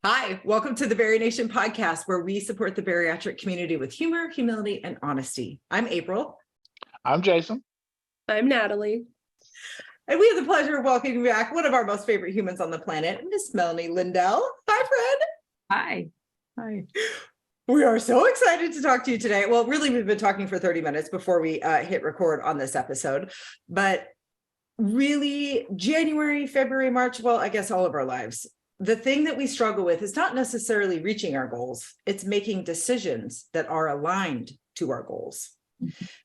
Hi, welcome to the BariNation podcast, where we support the bariatric community with humor, humility, and honesty. I'm April. I'm Jason. I'm Natalie. And we have the pleasure of welcoming back one of our most favorite humans on the planet, Miss Menalie Lindell. Hi, friend. Hi. Hi. We are so excited to talk to you today. Well, really, we've been talking for 30 minutes before we hit record on this episode. But really, January, February, March, well, I guess all of our lives, the thing that we struggle with is not necessarily reaching our goals. It's making decisions that are aligned to our goals,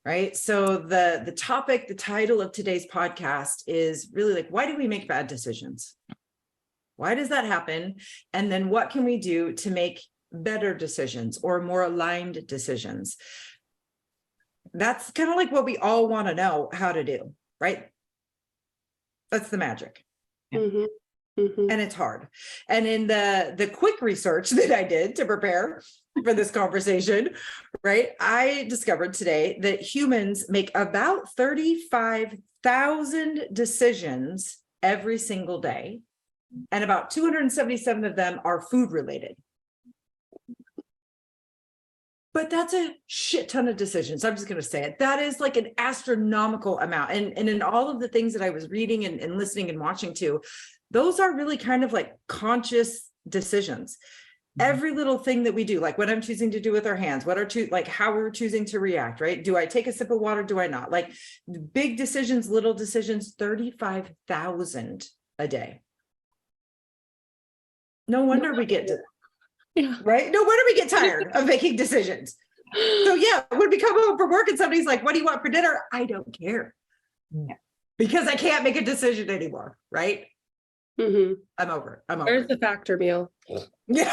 right? So the topic, the title of today's podcast is really like, why do we make bad decisions? Why does that happen? And then what can we do to make better decisions or more aligned decisions? That's kind of like what we all want to know how to do, right? That's the magic. Mm-hmm. Mm-hmm. And it's hard. And in the quick research that I did to prepare for this conversation, right, I discovered today that humans make about 35,000 decisions every single day, and about 277 of them are food related. But that's a shit ton of decisions. I'm just going to say it. That is like an astronomical amount. And in all of the things that I was reading and listening and watching to, those are really kind of like conscious decisions. Every little thing that we do, like what I'm choosing to do with our hands, like how we're choosing to react, right? Do I take a sip of water? Do I not? Like big decisions, little decisions, 35,000 a day. No wonder we get to, right? No wonder we get tired of making decisions. So yeah, when we come home from work and somebody's like, what do you want for dinner? I don't care. Because I can't make a decision anymore, right? Mm-hmm. I'm over. Where's the factor meal? Yeah.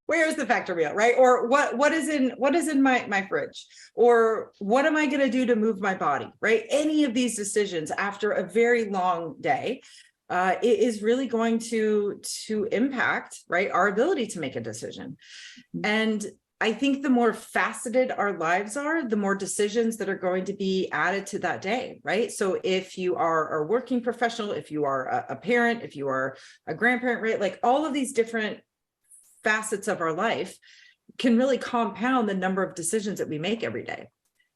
Where's the factor meal, right? Or what is in my fridge? Or what am I going to do to move my body, right? Any of these decisions after a very long day, it is really going to impact, right, our ability to make a decision. And I think the more faceted our lives are, the more decisions that are going to be added to that day, right? So if you are a working professional, if you are a parent, if you are a grandparent, right? Like all of these different facets of our life can really compound the number of decisions that we make every day.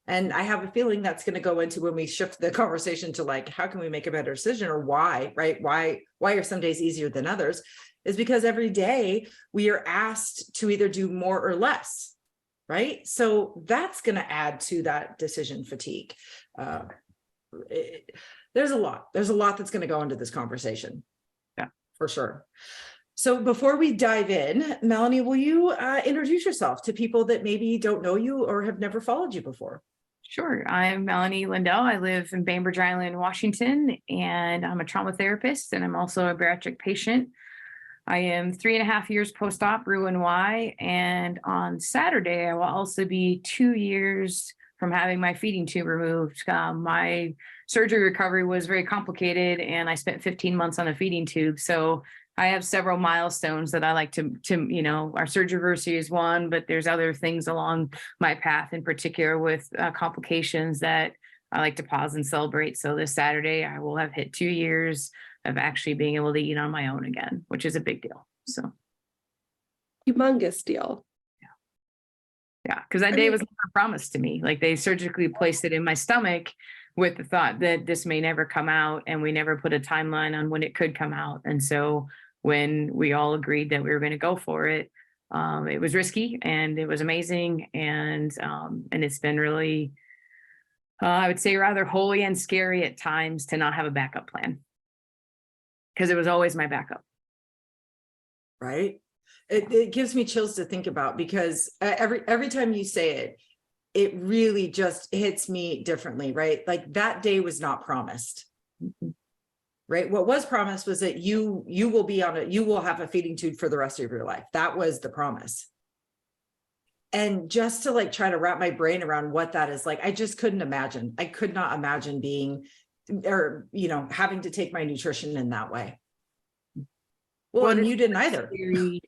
And I have a feeling that's going to go into when we shift the conversation to like, how can we make a better decision, or why, right? Why are some days easier than others? Is because every day we are asked to either do more or less, right? So that's going to add to that decision fatigue. There's a lot that's going to go into this conversation. Yeah, for sure. So before we dive in, Menalie, will you introduce yourself to people that maybe don't know you or have never followed you before? Sure. I'm Menalie Lindell. I live in Bainbridge Island, Washington, and I'm a trauma therapist, and I'm also a bariatric patient. I am 3.5 years post-op, Roux-en-Y, and on Saturday, I will also be 2 years from having my feeding tube removed. My surgery recovery was very complicated, and I spent 15 months on a feeding tube. So I have several milestones that I like to our surgery anniversary is one, but there's other things along my path, in particular with complications that I like to pause and celebrate. So this Saturday, I will have hit 2 years of actually being able to eat on my own again, which is a big deal. So Humongous deal. Yeah, because that day was never promised to me. Like they surgically placed it in my stomach with the thought that this may never come out, and we never put a timeline on when it could come out. And so when we all agreed that we were going to go for it, it was risky and it was amazing. And it's been really, I would say, rather holy and scary at times to not have a backup plan, because it was always my backup. Right. It gives me chills to think about, because every time you say it, it really just hits me differently, right? Like that day was not promised, right? What was promised was that you will have a feeding tube for the rest of your life. That was the promise. And just to like try to wrap my brain around what that is like, I just couldn't imagine. I could not imagine being, or, having to take my nutrition in that way. Well, and you didn't either. To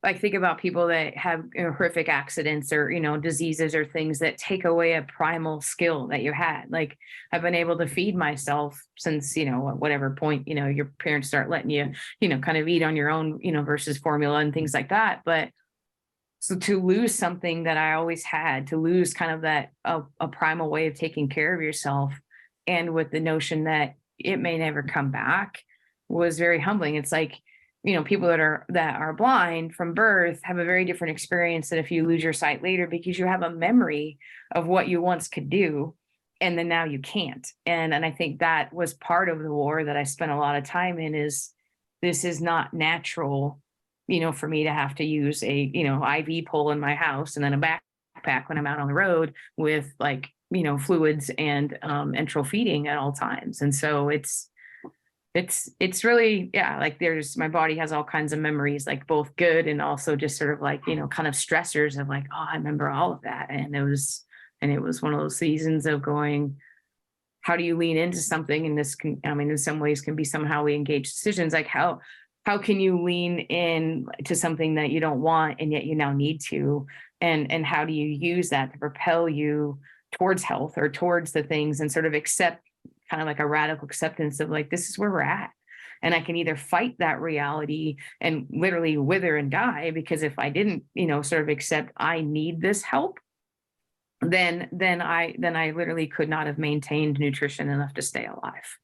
like think about people that have horrific accidents or, diseases or things that take away a primal skill that you had. Like I've been able to feed myself since, whatever point, your parents start letting you, kind of eat on your own, versus formula and things like that. But so to lose something that I always had, to lose kind of that a primal way of taking care of yourself, and with the notion that it may never come back, was very humbling. It's like, people that are blind from birth have a very different experience than if you lose your sight later, because you have a memory of what you once could do, and then now you can't. And I think that was part of the war that I spent a lot of time in. Is this is not natural, for me to have to use a, IV pole in my house and then a backpack when I'm out on the road with like, fluids and enteral feeding at all times. And so it's really, yeah, like my body has all kinds of memories, like both good and also just sort of like, kind of stressors of like, oh, I remember all of that. And it was one of those seasons of going, how do you lean into something? And this can, in some ways can be somehow we engage decisions, like how can you lean in to something that you don't want and yet you now need to, and how do you use that to propel you towards health or towards the things, and sort of accept, kind of like a radical acceptance of like, this is where we're at. And I can either fight that reality and literally wither and die, because if I didn't, sort of accept I need this help, then I literally could not have maintained nutrition enough to stay alive.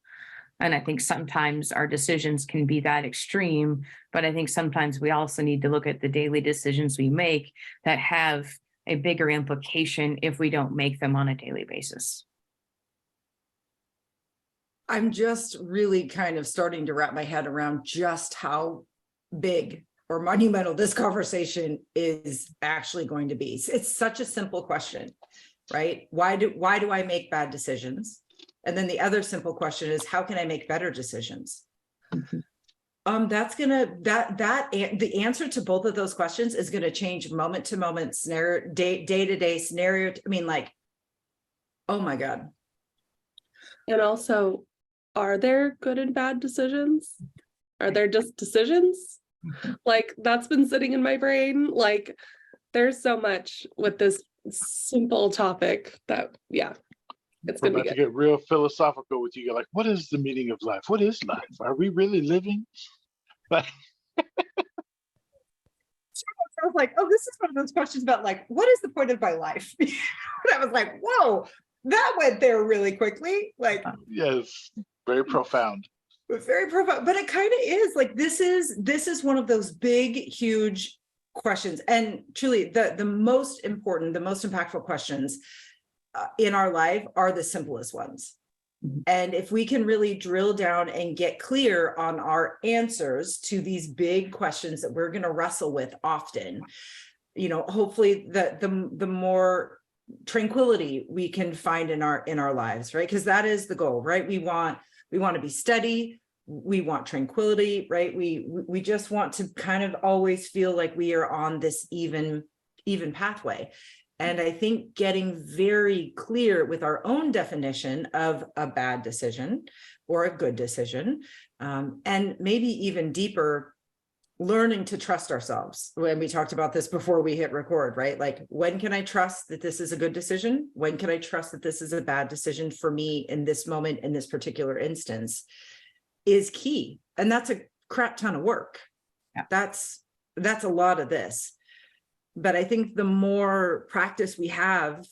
And I think sometimes our decisions can be that extreme, but I think sometimes we also need to look at the daily decisions we make that have a bigger implication if we don't make them on a daily basis. I'm just really kind of starting to wrap my head around just how big or monumental this conversation is actually going to be. It's such a simple question, right? Why do I make bad decisions? And then the other simple question is, how can I make better decisions? Mm-hmm. The answer to both of those questions is going to change moment to moment, scenario, day to day scenario. Oh my God. And also, are there good and bad decisions? Are there just decisions? Like, that's been sitting in my brain. Like, there's so much with this simple topic that, yeah, it's We're gonna be about to good. get real philosophical with you. You're like, what is the meaning of life? What is life? Are we really living? Like, I was like, oh, this is one of those questions about like, what is the point of my life? And I was like, whoa, that went there really quickly. Like, yes, very profound. very profound, but it kind of is like, this is one of those big, huge questions. And truly the most important, the most impactful questions in our life are the simplest ones. And if we can really drill down and get clear on our answers to these big questions that we're going to wrestle with often, hopefully the more tranquility we can find in our lives, right? Because that is the goal, right? We want to be steady. We want tranquility, right? We just want to kind of always feel like we are on this even pathway. And I think getting very clear with our own definition of a bad decision or a good decision, and maybe even deeper, learning to trust ourselves. When we talked about this before we hit record, right? Like, when can I trust that this is a good decision? When can I trust that this is a bad decision for me in this moment, in this particular instance, is key. And that's a crap ton of work. Yeah. That's a lot of this. But I think the more practice we have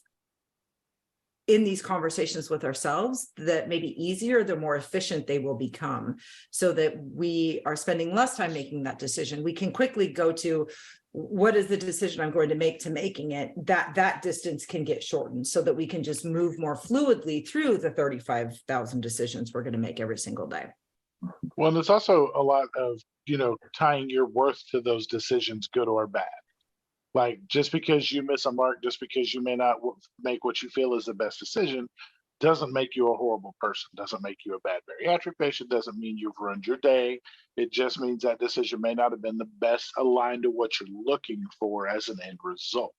in these conversations with ourselves, that maybe easier, the more efficient they will become, so that we are spending less time making that decision. We can quickly go to, what is the decision I'm going to make, to making it, that distance can get shortened, so that we can just move more fluidly through the 35,000 decisions we're going to make every single day. Well, there's also a lot of, tying your worth to those decisions, good or bad. Like, just because you miss a mark, just because you may not make what you feel is the best decision, doesn't make you a horrible person, doesn't make you a bad bariatric patient, doesn't mean you've ruined your day. It just means that decision may not have been the best aligned to what you're looking for as an end result.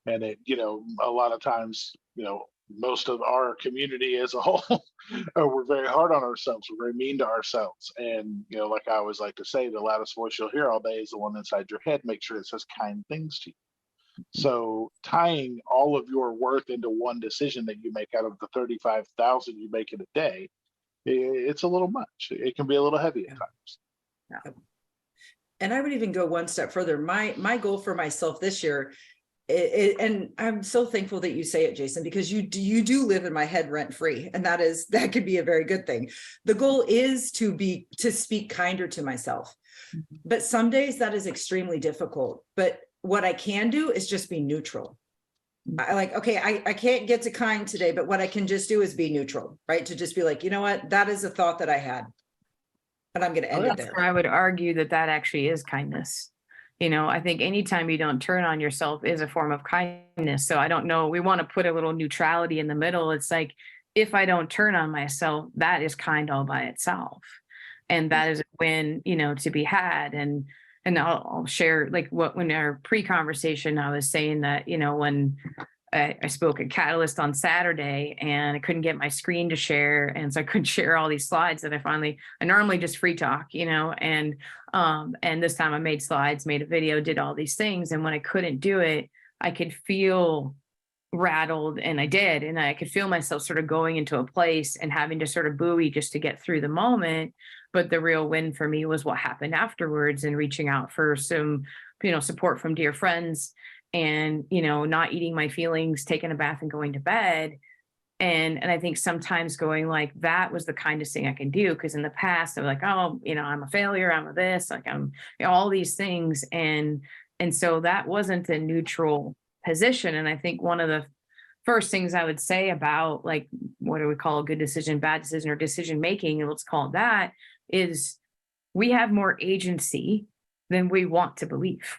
And it, a lot of times, most of our community as a whole, we're very hard on ourselves. We're very mean to ourselves. And, you know, like I always like to say, the loudest voice you'll hear all day is the one inside your head. Make sure it says kind things to you. So tying all of your worth into one decision that you make out of the 35,000 you make in a day, it's a little much. It can be a little heavy at times. And I would even go one step further. My goal for myself this year, and I'm so thankful that you say it, Jason, because you do live in my head rent free, and that could be a very good thing. The goal is to speak kinder to myself, but some days that is extremely difficult. But what I can do is just be neutral. I can't get to kind today, but what I can just do is be neutral, right? To just be like, you know what, that is a thought that I had, and I'm going to end it there. I would argue that actually is kindness. You know, I think anytime you don't turn on yourself is a form of kindness. So I don't know, we want to put a little neutrality in the middle. It's like, if I don't turn on myself, that is kind all by itself. And that is a win, you know, to be had. And I'll share like when our pre-conversation, I was saying that, you know, when I spoke at Catalyst on Saturday and I couldn't get my screen to share. And so I couldn't share all these slides that I normally just free talk, you know, and this time I made slides, made a video, did all these things. And when I couldn't do it, I could feel rattled, and I did. And I could feel myself sort of going into a place and having to sort of buoy just to get through the moment. But the real win for me was what happened afterwards, and reaching out for some, you know, support from dear friends, and, you know, not eating my feelings, taking a bath and going to bed. And I think sometimes going like, that was the kindest thing I can do. Because in the past, I'm like, oh, you know, I'm a failure, I'm a this, like I'm, you know, all these things. And so that wasn't a neutral position. And I think one of the first things I would say about like, what do we call a good decision, bad decision, or decision making, and let's call it that, is we have more agency than we want to believe.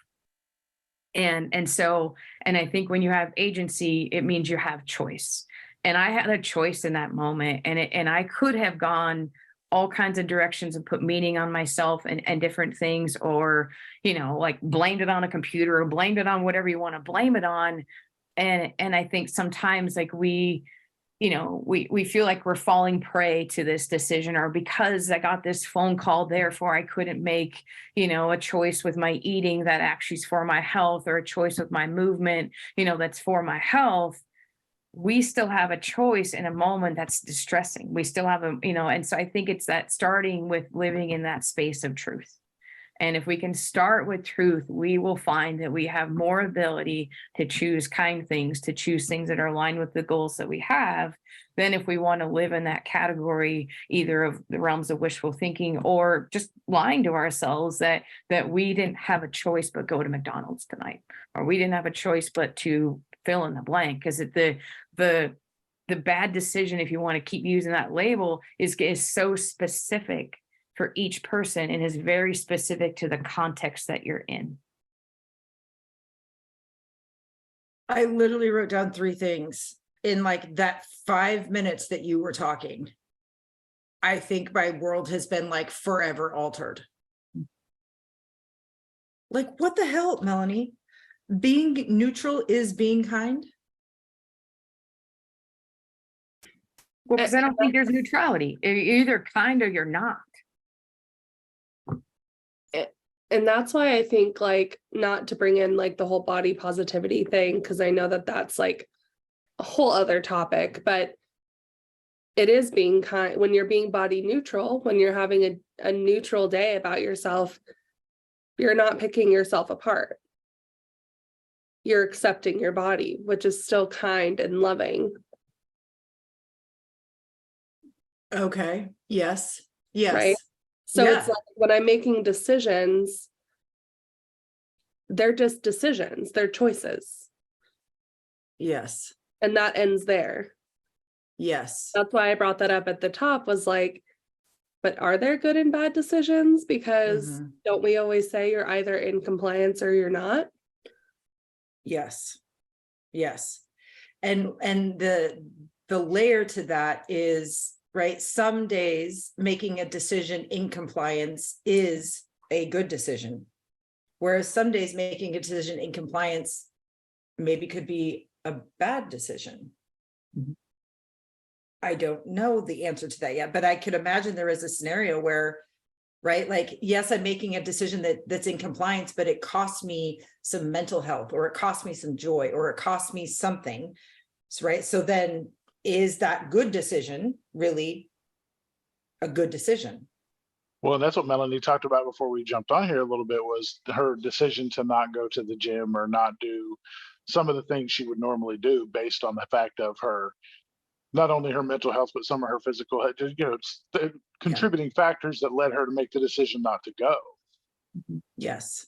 And so I think when you have agency, it means you have choice. And I had a choice in that moment, and I could have gone all kinds of directions and put meaning on myself and different things, or, you know, like blamed it on a computer or blamed it on whatever you want to blame it on. And I think sometimes like we feel like we're falling prey to this decision, or because I got this phone call, therefore I couldn't make, you know, a choice with my eating that actually is for my health, or a choice with my movement, you know, that's for my health. We still have a choice in a moment that's distressing. We still have and so I think it's that starting with living in that space of truth. And if we can start with truth, we will find that we have more ability to choose kind things, to choose things that are aligned with the goals that we have, than if we want to live in that category, either of the realms of wishful thinking, or just lying to ourselves that we didn't have a choice but go to McDonald's tonight, or we didn't have a choice but to fill in the blank. Because the bad decision, if you want to keep using that label, is so specific for each person and is very specific to the context that you're in. I literally wrote down 3 things in like that 5 minutes that you were talking. I think my world has been like forever altered. Like, what the hell, Melanie? Being neutral is being kind? Well, because I don't think there's neutrality. You're either kind or you're not. And that's why I think, like, not to bring in like the whole body positivity thing, because I know that that's like a whole other topic, but it is being kind. When you're being body neutral, when you're having a neutral day about yourself, you're not picking yourself apart. You're accepting your body, which is still kind and loving. Okay. Yes. Yes. Right. So Yeah. it's like when I'm making decisions, they're just decisions, they're choices. Yes. And that ends there. Yes. That's why I brought that up at the top, was like, but are there good and bad decisions? Because don't we always say you're either in compliance or you're not? Yes. Yes. And the layer to that is, right, some days making a decision in compliance is a good decision, whereas some days making a decision in compliance maybe could be a bad decision. I don't know the answer to that yet, but I could imagine there is a scenario where, right, like, yes, I'm making a decision that's in compliance, but it costs me some mental health, or it costs me some joy, or it costs me something. So, right. So then is that good decision really a good decision? Well, that's what Melanie talked about before we jumped on here a little bit, was her decision to not go to the gym or not do some of the things she would normally do based on the fact of her, not only her mental health, but some of her physical health, contributing factors that led her to make the decision not to go. Yes.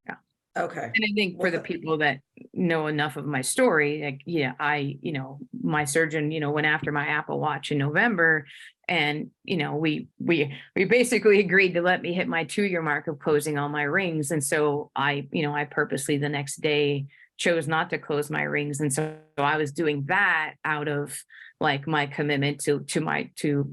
Yeah. Okay. And I think for the people that know enough of my story, like, yeah, my surgeon, went after my Apple Watch in November, and, we basically agreed to let me hit my 2-year mark of closing all my rings. And so I purposely the next day chose not to close my rings. And so I was doing that out of like my commitment to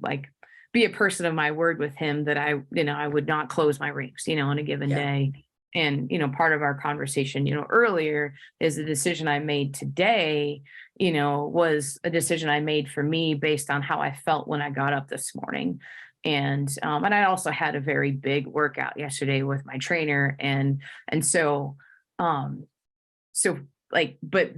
like be a person of my word with him, that I would not close my rings, on a given day. And, part of our conversation, earlier is the decision I made today, was a decision I made for me based on how I felt when I got up this morning. And I also had a very big workout yesterday with my trainer. And so, but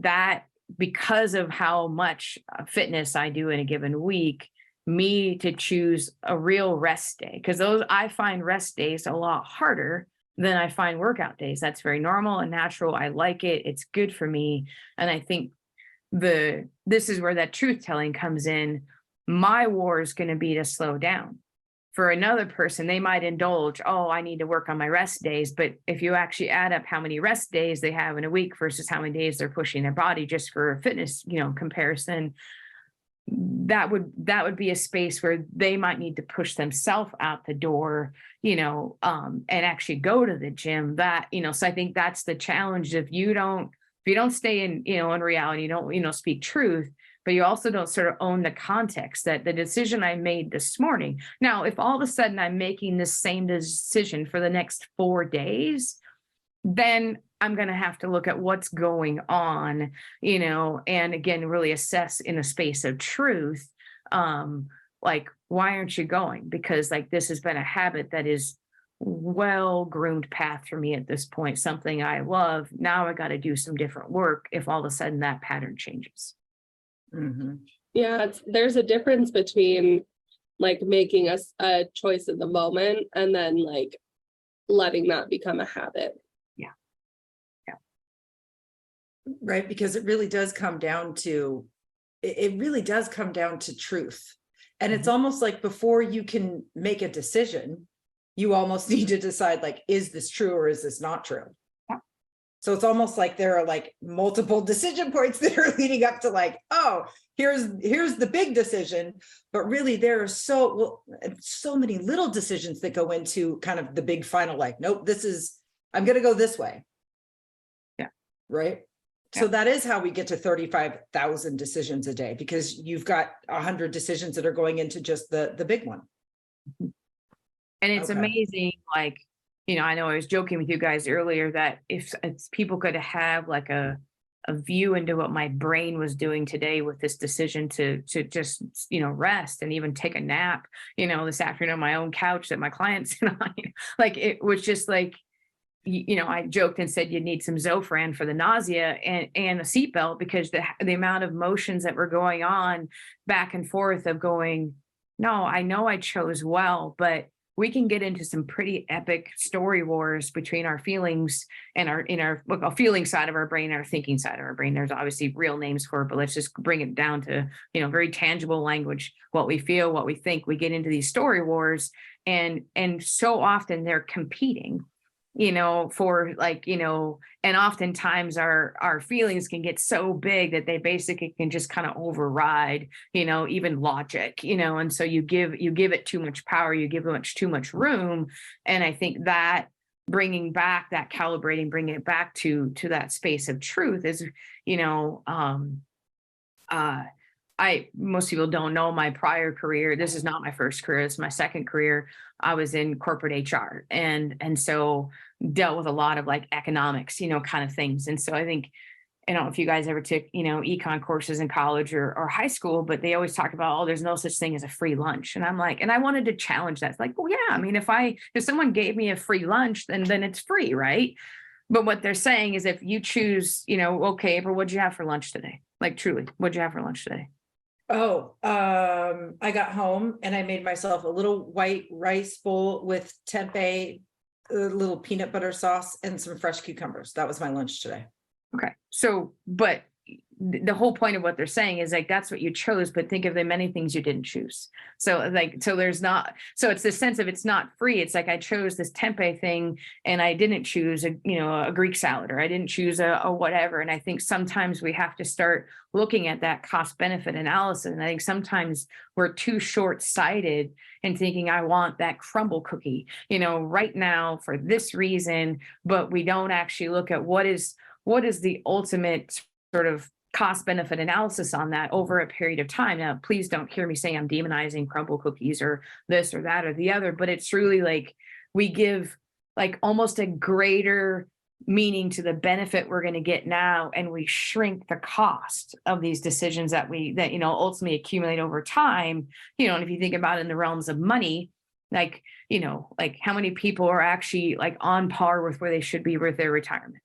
that, because of how much fitness I do in a given week, me to choose a real rest day, because I find rest days a lot harder than I find workout days. That's very normal and natural. I like it. It's good for me. And I think this is where that truth telling comes in. My war is going to be to slow down. For another person, they might indulge, I need to work on my rest days. But if you actually add up how many rest days they have in a week versus how many days they're pushing their body, just for a fitness, comparison, that would be a space where they might need to push themselves out the door, and actually go to the gym. So I think that's the challenge. If you don't stay in, in reality, you don't, speak truth, but you also don't sort of own the context that the decision I made this morning. Now, if all of a sudden I'm making this same decision for the next 4 days, then I'm going to have to look at what's going on, and again, really assess in a space of truth. Like, why aren't you going? Because like, this has been a habit that is well-groomed path for me at this point, something I love. Now I got to do some different work if all of a sudden that pattern changes. Mm-hmm. Yeah, there's a difference between like making a choice in the moment and then like letting that become a habit. Right, because it really does come down to truth. And it's almost like before you can make a decision, you almost need to decide, like, is this true or is this not true? Yeah. So it's almost like there are like multiple decision points that are leading up to like, here's the big decision, but really there are so many little decisions that go into kind of the big final, like, nope, I'm going to go this way. Yeah. Right. Yeah. So that is how we get to 35,000 decisions a day, because you've got 100 decisions that are going into just the big one. And it's amazing. Like, I know I was joking with you guys earlier that if people could have like a view into what my brain was doing today with this decision to just, rest and even take a nap, this afternoon on my own couch that my clients and I, like, it was just like, I joked and said you need some Zofran for the nausea and a seatbelt, because the amount of motions that were going on back and forth of going, no, I know I chose well, but we can get into some pretty epic story wars between our feelings and our feeling side of our brain, and our thinking side of our brain. There's obviously real names for it, but let's just bring it down to, very tangible language, what we feel, what we think. We get into these story wars, and so often they're competing, for like, and oftentimes our feelings can get so big that they basically can just kind of override, even logic, and so you give it too much power, you give it too much room. And I think that bringing back that calibrating, bringing it back to that space of truth is, most people don't know my prior career. This is not my first career. It's my second career. I was in corporate HR, and so dealt with a lot of like economics, kind of things. And so I think I don't know if you guys ever took, econ courses in college or high school, but they always talk about, oh, there's no such thing as a free lunch. And I'm like, and I wanted to challenge that. It's like, well, yeah, I mean, if someone gave me a free lunch, then it's free, right? But what they're saying is if you choose, okay, April, what'd you have for lunch today? Like truly, what'd you have for lunch today? Oh, I got home and I made myself a little white rice bowl with tempeh, a little peanut butter sauce, and some fresh cucumbers. That was my lunch today. Okay. So, but the whole point of what they're saying is like, that's what you chose, but think of the many things you didn't choose. So there's not, so it's the sense of it's not free. It's like, I chose this tempeh thing and I didn't choose a Greek salad, or I didn't choose a whatever. And I think sometimes we have to start looking at that cost benefit analysis. And I think sometimes we're too short-sighted in thinking, I want that crumble cookie, right now for this reason, but we don't actually look at what is the ultimate sort of cost benefit analysis on that over a period of time. Now, please don't hear me saying I'm demonizing crumble cookies or this or that or the other, but it's really like we give like almost a greater meaning to the benefit we're going to get now, and we shrink the cost of these decisions that ultimately accumulate over time. And if you think about it in the realms of money, like how many people are actually like on par with where they should be with their retirement?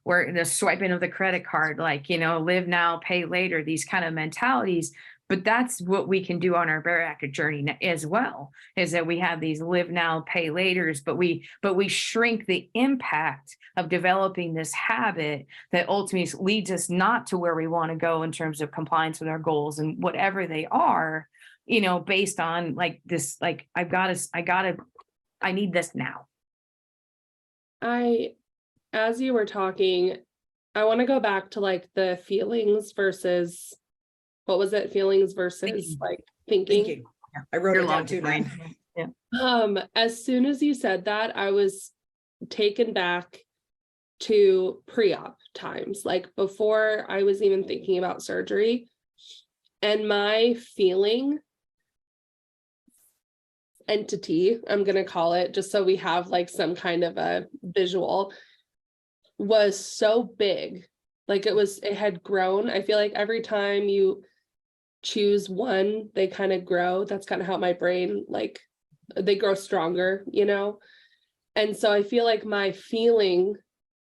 Where the swiping of the credit card, live now, pay later, these kind of mentalities. But that's what we can do on our bariatric journey as well, is that we have these live now, pay laters, but we shrink the impact of developing this habit that ultimately leads us not to where we want to go in terms of compliance with our goals and whatever they are, based on like this, like I need this now. As you were talking, I want to go back to like the feelings versus, what was it? Feelings versus like thinking. Yeah, I wrote it down too. Yeah. As soon as you said that, I was taken back to pre-op times, like before I was even thinking about surgery, and my feeling entity, I'm going to call it, just so we have like some kind of a visual, was so big. Like it had grown. I feel like every time you choose one, they kind of grow. That's kind of how my brain, like, they grow stronger, And so I feel like my feeling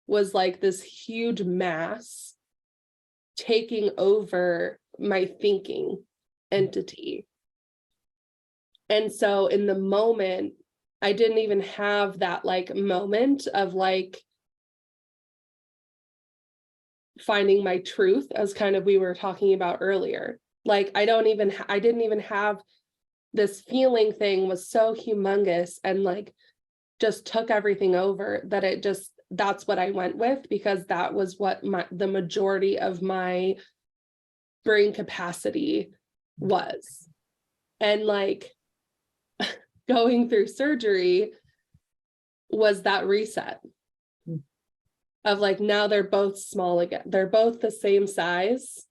was like this huge mass taking over my thinking entity. And so in the moment, I didn't even have that like moment of like finding my truth, as kind of we were talking about earlier. Like I didn't even have this feeling thing was so humongous and like just took everything over that that's what I went with, because that was what the majority of my brain capacity was. And like going through surgery was that reset of like, now they're both small again. They're both the same size.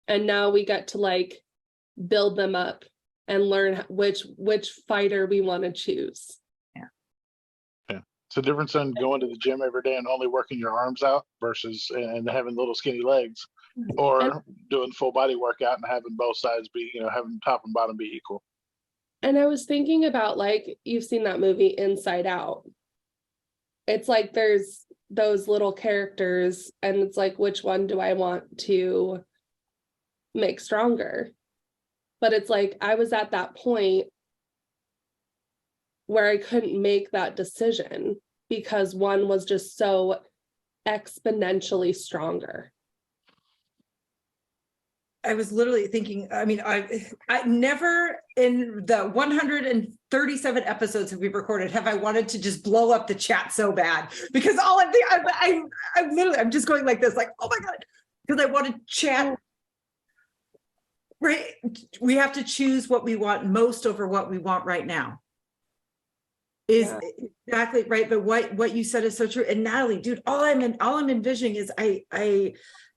And now we get to like build them up and learn which fighter we want to choose. Yeah. It's a difference in going to the gym every day and only working your arms out versus and having little skinny legs, or doing full body workout and having both sides be, having top and bottom be equal. And I was thinking about, like, you've seen that movie Inside Out. It's like there's those little characters and it's like, which one do I want to make stronger? But it's like I was at that point where I couldn't make that decision because one was just so exponentially stronger. I was literally thinking, I mean, I never in the 137 episodes that we've recorded have I wanted to just blow up the chat so bad, because all I'm just going like this, like, oh my God, because I want to chat. Right. We have to choose what we want most over what we want right now. Is exactly right. But what you said is so true. And Natalie, dude, all I'm envisioning is I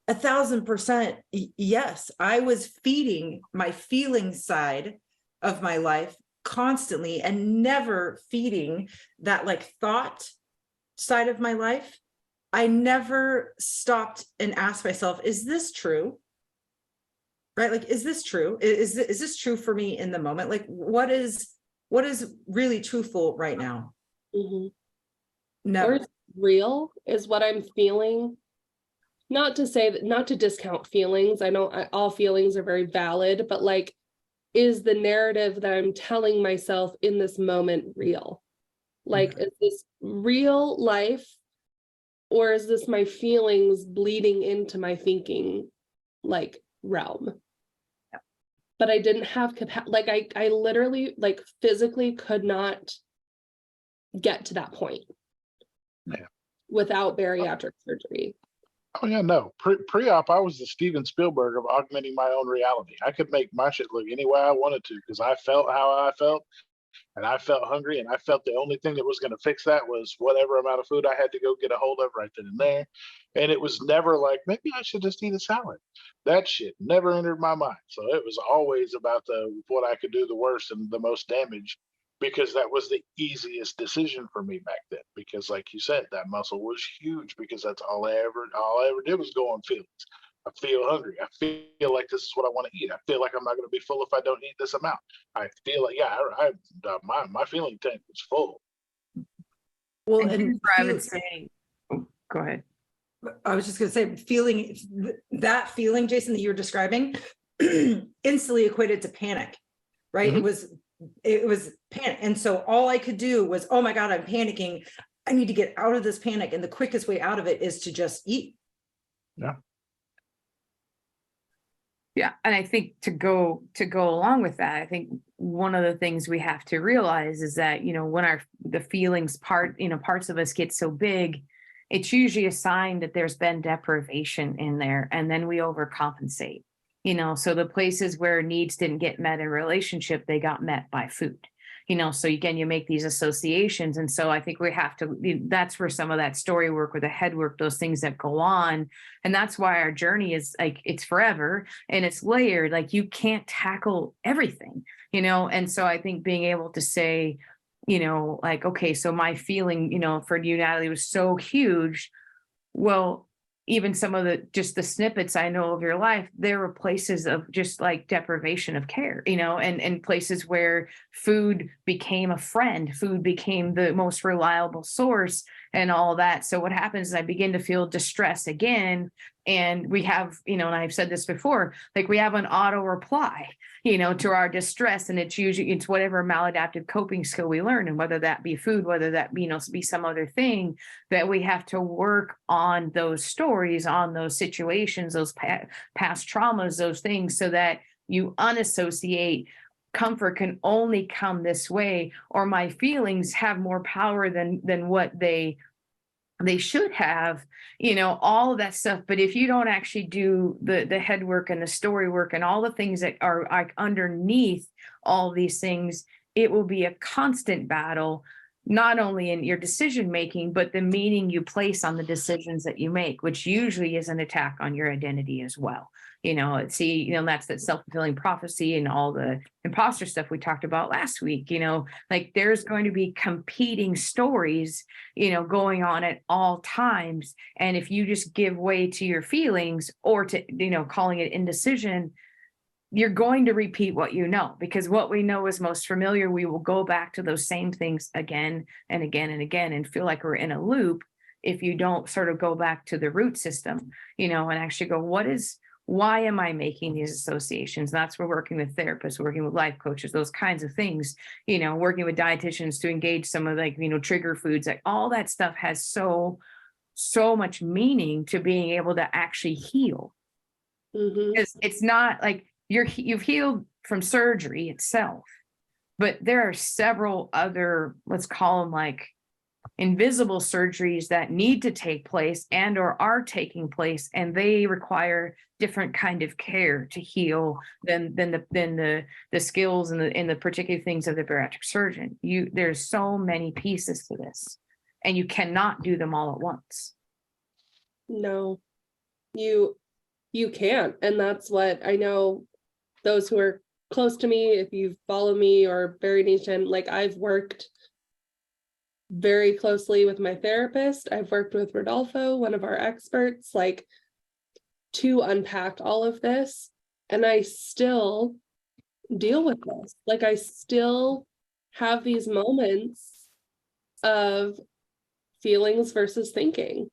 1,000% yes, I was feeding my feeling side of my life constantly and never feeding that like thought side of my life. I never stopped and asked myself, is this true? Right? Like, is this true? Is this true for me in the moment? Like, what is really truthful right now? Mhm. Or Never. is real is what I'm feeling. Not to say that, not to discount feelings. I know all feelings are very valid, but like, is the narrative that I'm telling myself in this moment real? Like, is this real life, or is this my feelings bleeding into my thinking, like, realm? But I didn't have like I literally, like, physically could not get to that point Yeah. without bariatric surgery. Oh yeah, no. Pre-op, I was the Steven Spielberg of augmenting my own reality. I could make my shit look any way I wanted to because I felt how I felt, and I felt hungry, and I felt the only thing that was going to fix that was whatever amount of food I had to go get a hold of right then and there. And it was never like, maybe I should just eat a salad. That shit never entered my mind. So it was always about the what I could do the worst and the most damage, because that was the easiest decision for me back then. Because like you said, that muscle was huge because that's all I ever did was go on feelings. I feel hungry. I feel like this is what I want to eat. I feel like I'm not going to be full if I don't eat this amount. I feel like, yeah, my feeling tank was full. Well, And and here's where I feel- would say, oh, go ahead. I was just going to say, that feeling, Jason, that you're describing, instantly equated to panic, right? Mhm. It was panic. And so all I could do was, oh my God, I'm panicking. I need to get out of this panic. And the quickest way out of it is to just eat. Yeah. Yeah, and I think to go along with that, I think one of the things we have to realize is that, when the feelings parts of us get so big, it's usually a sign that there's been deprivation in there, and then we overcompensate. So the places where needs didn't get met in relationship, they got met by food. So again, you make these associations. And so I think we have to, that's where some of that story work or the head work, those things that go on. And that's why our journey is like, it's forever and it's layered. Like you can't tackle everything, And so I think being able to say, like, okay, so my feeling, for you, Natalie, was so huge. Well, even some of the snippets I know of your life, there were places of just like deprivation of care, and places where food became a friend, food became the most reliable source and all that. So what happens is I begin to feel distress again. And we have, and I've said this before, like we have an auto reply, to our distress. And it's whatever maladaptive coping skill we learn. And whether that be food, whether that be, be some other thing, that we have to work on those stories, on those situations, those past traumas, those things, so that you unassociate comfort can only come this way, or my feelings have more power than what they should have, all of that stuff. But if you don't actually do the head work and the story work and all the things that are like underneath all these things, it will be a constant battle, not only in your decision making, but the meaning you place on the decisions that you make, which usually is an attack on your identity as well. That's that self-fulfilling prophecy and all the imposter stuff we talked about last week. Like there's going to be competing stories, going on at all times. And if you just give way to your feelings or to, calling it indecision, you're going to repeat what you know, because what we know is most familiar. We will go back to those same things again and again and again and feel like we're in a loop if you don't sort of go back to the root system, and actually go, why am I making these associations? That's where working with therapists, working with life coaches, those kinds of things, working with dietitians to engage some of trigger foods, like all that stuff has so much meaning to being able to actually heal. Because it's not like you've healed from surgery itself, but there are several other, let's call them like invisible surgeries that need to take place and or are taking place, and they require different kind of care to heal than the skills and the particular things of the bariatric surgeon. There's so many pieces to this, and you cannot do them all at once. No, you can't. And that's what I know, those who are close to me, if you follow me or BariNation, like I've worked very closely with my therapist. I've worked with Rodolfo, one of our experts, like to unpack all of this. And I still deal with this. Like I still have these moments of feelings versus thinking.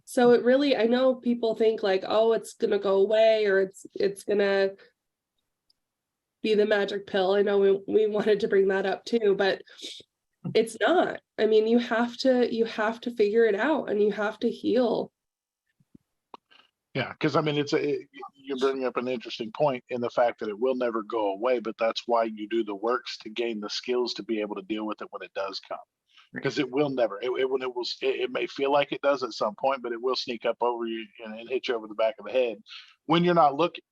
So it really, I know people think like, oh, it's gonna go away, or it's gonna be the magic pill. I know we wanted to bring that up too, but it's not. I mean, you have to figure it out, and you have to heal. Yeah, because I mean, you bring up an interesting point in the fact that it will never go away, but that's why you do the works to gain the skills to be able to deal with it when it does come. Because it will never. It may feel like it does at some point, but it will sneak up over you and hit you over the back of the head when you're not looking.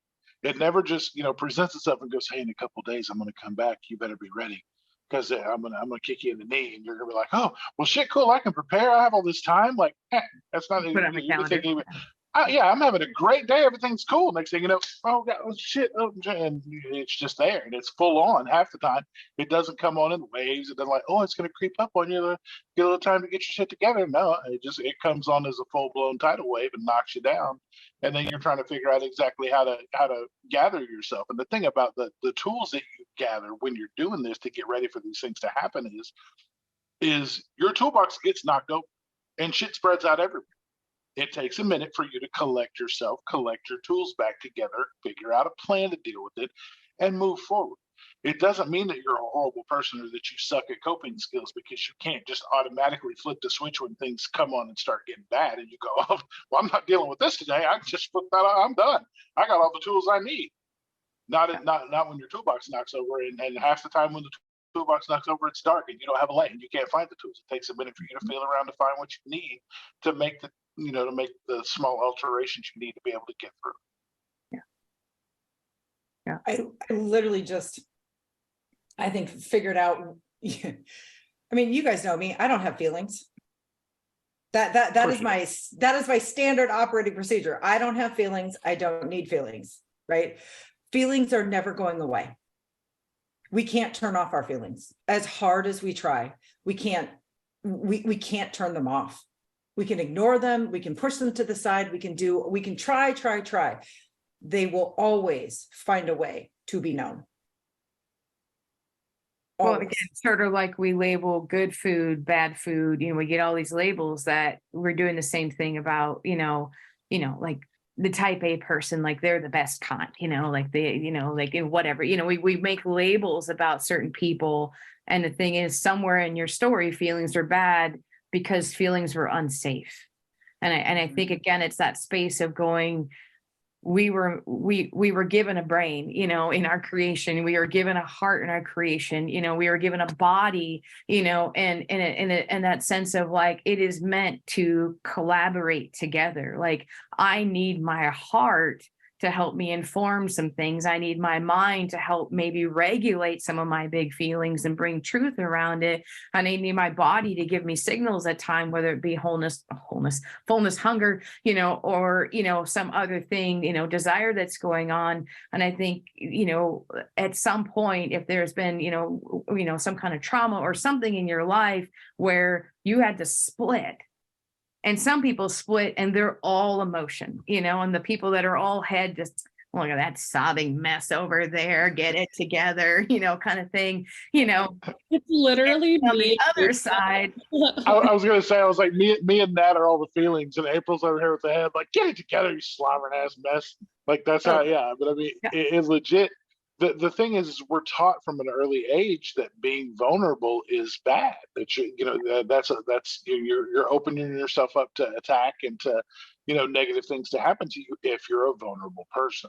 It never just presents itself and goes, "Hey, in a couple of days, I'm going to come back. You better be ready, because I'm gonna kick you in the knee, and you're gonna be like, oh, well, shit, cool. I can prepare. I have all this time. Like, that's not. Put it on the You've been calendar. thinking, yeah, I'm having a great day. Everything's cool. Next thing you know, oh God, oh shit, oh, and it's just there, and it's full on half the time. It doesn't come on in waves. It doesn't like, oh, it's gonna creep up on you to get a little time to get your shit together. No, it comes on as a full blown tidal wave and knocks you down, and then you're trying to figure out exactly how to gather yourself. And the thing about the tools that you gather when you're doing this to get ready for these things to happen is your toolbox gets knocked over, and shit spreads out everywhere. It takes a minute for you to collect yourself, collect your tools back together, figure out a plan to deal with it, and move forward. It doesn't mean that you're a horrible person or that you suck at coping skills, because you can't just automatically flip the switch when things come on and start getting bad. And you go, oh, well, I'm not dealing with this today. I just flip that out. I'm done. I got all the tools I need. Not when your toolbox knocks over. And half the time when the toolbox knocks over, it's dark and you don't have a light and you can't find the tools. It takes a minute for you to feel around to find what you need to make the small alterations you need to be able to get through. Yeah. I literally just, I think, figured out. I mean, you guys know me. I don't have feelings. That is my standard operating procedure. I don't have feelings. I don't need feelings, right? Feelings are never going away. We can't turn off our feelings. As hard as we try, we can't turn them off. We can ignore them. We can push them to the side. We can try. They will always find a way to be known. Well, Always. again, sort of like we label good food, bad food, we get all these labels that we're doing the same thing about, like the type A person, like they're the best kind, like they, like whatever, we make labels about certain people. And the thing is, somewhere in your story, feelings are bad because feelings were unsafe. And I think, again, it's that space of going, we were given a brain, in our creation. We were given a heart in our creation. We were given a body, and that sense of like, it is meant to collaborate together. Like, I need my heart to help me inform some things. I need my mind to help maybe regulate some of my big feelings and bring truth around it. And I need my body to give me signals at time, whether it be wholeness, fullness, hunger, or, some other thing, desire that's going on. And I think, at some point, if there's been, some kind of trauma or something in your life where you had to split. And some people split and they're all emotion, and the people that are all head, just look at that sobbing mess over there, get it together, kind of thing, It's literally on me. the other side. I was gonna say, I was like, me and Nat are all the feelings, and April's over here with the head, like, get it together, you slobbering ass mess. Like, that's how, yeah. But I mean, Yeah. it legit. The thing is, we're taught from an early age that being vulnerable is bad. That you're opening yourself up to attack and to negative things to happen to you if you're a vulnerable person.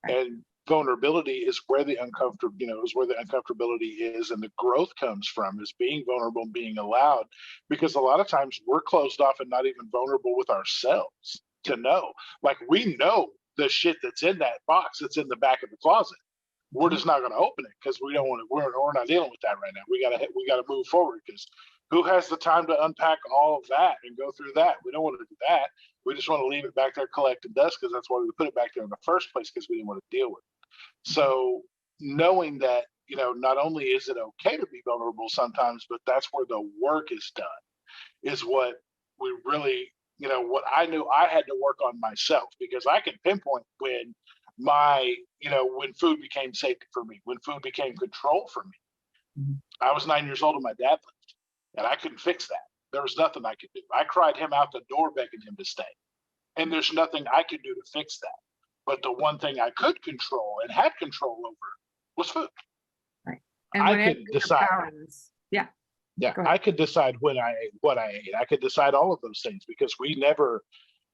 Right. And vulnerability is where the uncomfortability is, and the growth comes from, is being vulnerable and being allowed. Because a lot of times we're closed off and not even vulnerable with ourselves to know. Like, we know the shit that's in that box that's in the back of the closet. We're just not going to open it because we don't want to. We're not dealing with that right now. We gotta move forward, because who has the time to unpack all of that and go through that? We don't want to do that. We just want to leave it back there collecting dust, because that's why we put it back there in the first place, because we didn't want to deal with it. So knowing that, not only is it okay to be vulnerable sometimes, but that's where the work is done. is what we really, what I knew I had to work on myself, because I could pinpoint when when food became safety for me, when food became control for me. Mhm. I was 9 years old and my dad left, and I couldn't fix that. There was nothing I could do. I cried him out the door begging him to stay. And there's nothing I could do to fix that. But the one thing I could control and had control over was food. Right. And I whenever could you're decide. powerless, yeah. Yeah, Go ahead. I could decide when I ate, what I ate. I could decide all of those things, because we never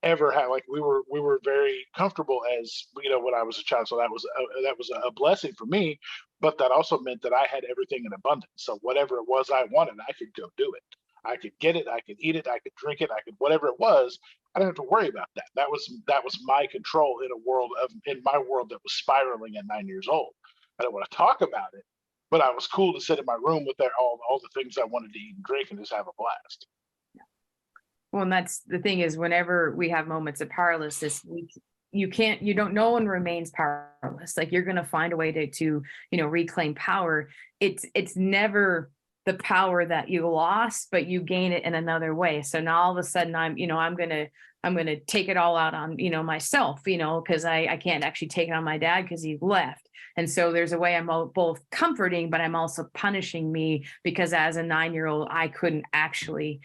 ever had, like, we were very comfortable as when I was a child. So that was a blessing for me, but that also meant that I had everything in abundance. So whatever it was I wanted, I could go do it. I could get it, I could eat it, I could drink it, I could whatever it was. I didn't have to worry about that. That was my control in my world that was spiraling at 9 years old. I don't want to talk about it, but I was cool to sit in my room with all the things I wanted to eat and drink and just have a blast. Well, and that's the thing, is whenever we have moments of powerlessness, no one remains powerless. Like, you're going to find a way to reclaim power. It's never the power that you lost, but you gain it in another way. So now all of a sudden I'm going to take it all out on, myself, because I can't actually take it on my dad because he left. And so there's a way I'm both comforting, but I'm also punishing me, because as a 9-year-old, I couldn't actually,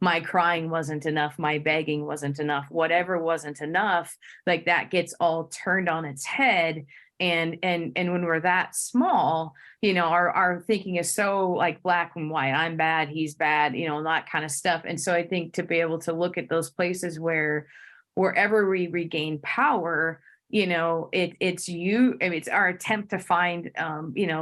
my crying wasn't enough. My begging wasn't enough. Whatever wasn't enough, like, that gets all turned on its head. And when we're that small, our thinking is so, like, black and white. I'm bad, he's bad, that kind of stuff. And so I think to be able to look at those places wherever we regain power, it's our attempt to find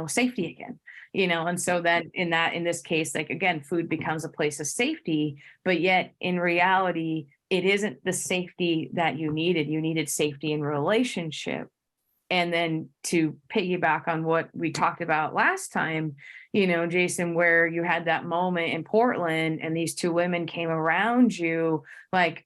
safety again. And so then in this case, like, again, food becomes a place of safety, but yet in reality, it isn't the safety that you needed. You needed safety in relationship. And then to piggyback on what we talked about last time, Jason, where you had that moment in Portland and these two women came around you, like,